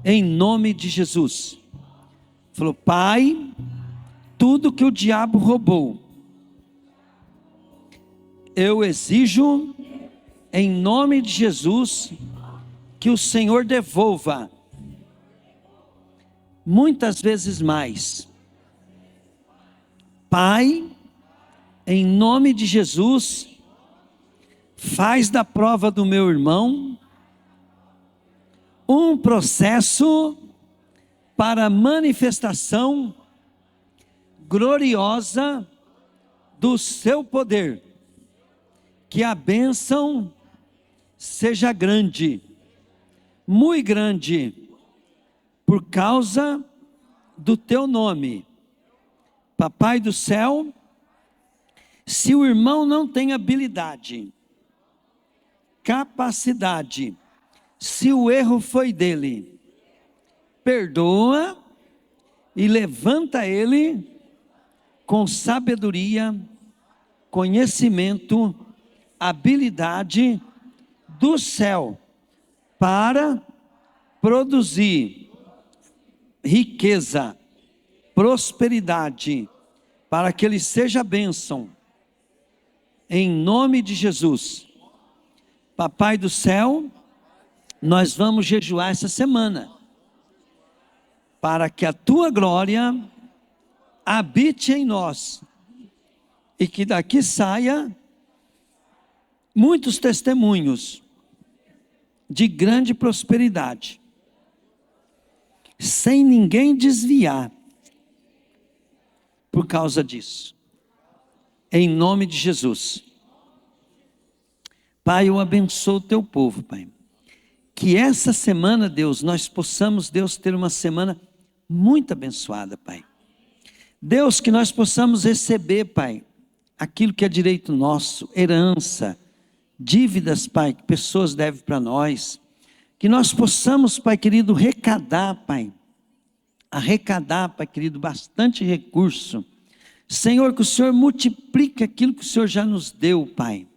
em nome de Jesus. Falou: Pai, tudo que o diabo roubou, eu exijo, em nome de Jesus, que o Senhor devolva muitas vezes mais. Pai, em nome de Jesus, faz da prova do meu irmão um processo para a manifestação gloriosa do seu poder. Que a bênção seja grande, muito grande, por causa do teu nome. Papai do céu, se o irmão não tem habilidade, capacidade, se o erro foi dele, perdoa e levanta ele com sabedoria, conhecimento, habilidade do céu para produzir riqueza, prosperidade, para que ele seja bênção, em nome de Jesus. Papai do céu, nós vamos jejuar essa semana, para que a tua glória habite em nós, e que daqui saia muitos testemunhos de grande prosperidade, sem ninguém desviar por causa disso, em nome de Jesus. Pai, eu abençoo o teu povo, Pai, que essa semana, Deus, nós possamos, Deus, ter uma semana muito abençoada, Pai. Deus, que nós possamos receber, Pai, aquilo que é direito nosso, herança, dívidas, Pai, que pessoas devem para nós, que nós possamos, Pai querido, arrecadar, Pai, arrecadar, Pai querido, bastante recurso. Senhor, que o Senhor multiplique aquilo que o Senhor já nos deu, Pai.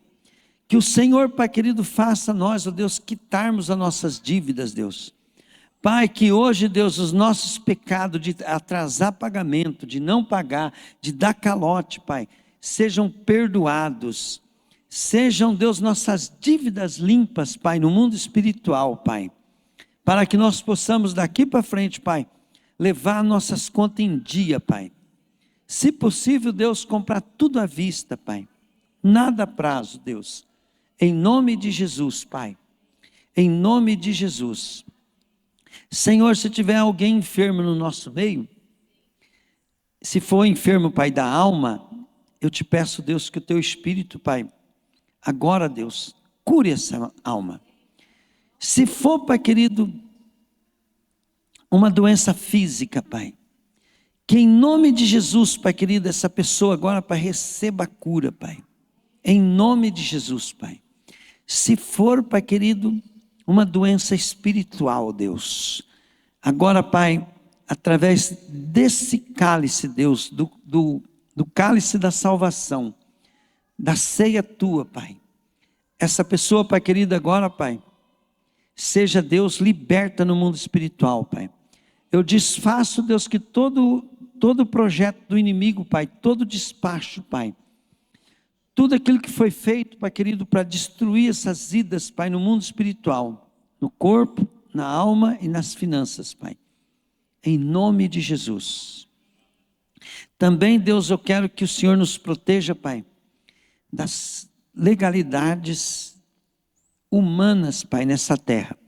Que o Senhor, Pai querido, faça nós, ó Deus, quitarmos as nossas dívidas, Deus. Pai, que hoje, Deus, os nossos pecados de atrasar pagamento, de não pagar, de dar calote, Pai, sejam perdoados. Sejam, Deus, nossas dívidas limpas, Pai, no mundo espiritual, Pai. Para que nós possamos daqui para frente, Pai, levar nossas contas em dia, Pai. Se possível, Deus, comprar tudo à vista, Pai. Nada a prazo, Deus. Em nome de Jesus, Pai. Em nome de Jesus. Senhor, se tiver alguém enfermo no nosso meio, se for enfermo, Pai, da alma, eu te peço, Deus, que o teu Espírito, Pai, agora, Deus, cure essa alma. Se for, Pai querido, uma doença física, Pai, que em nome de Jesus, Pai querido, essa pessoa agora, Pai, receba a cura, Pai. Em nome de Jesus, Pai. Se for, Pai querido, uma doença espiritual, Deus, agora, Pai, através desse cálice, Deus, do cálice da salvação, da ceia tua, Pai, essa pessoa, Pai querido, agora, Pai, seja, Deus, liberta no mundo espiritual, Pai. Eu desfaço, Deus, que todo projeto do inimigo, Pai, todo despacho, Pai, tudo aquilo que foi feito, Pai querido, para destruir essas vidas, Pai, no mundo espiritual, no corpo, na alma e nas finanças, Pai. Em nome de Jesus. Também, Deus, eu quero que o Senhor nos proteja, Pai, das legalidades humanas, Pai, nessa terra.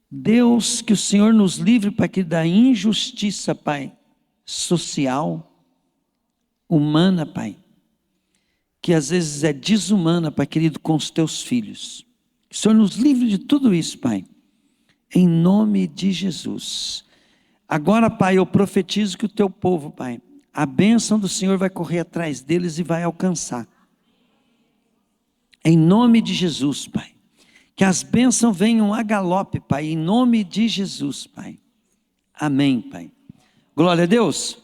Deus, que o Senhor nos livre, Pai, que da injustiça, Pai, social, humana, Pai, que às vezes é desumana, Pai querido, com os teus filhos. Que o Senhor nos livre de tudo isso, Pai, em nome de Jesus. Agora, Pai, eu profetizo que o teu povo, Pai, a bênção do Senhor vai correr atrás deles e vai alcançar. Em nome de Jesus, Pai. Que as bênçãos venham a galope, Pai, em nome de Jesus, Pai. Amém, Pai. Glória a Deus.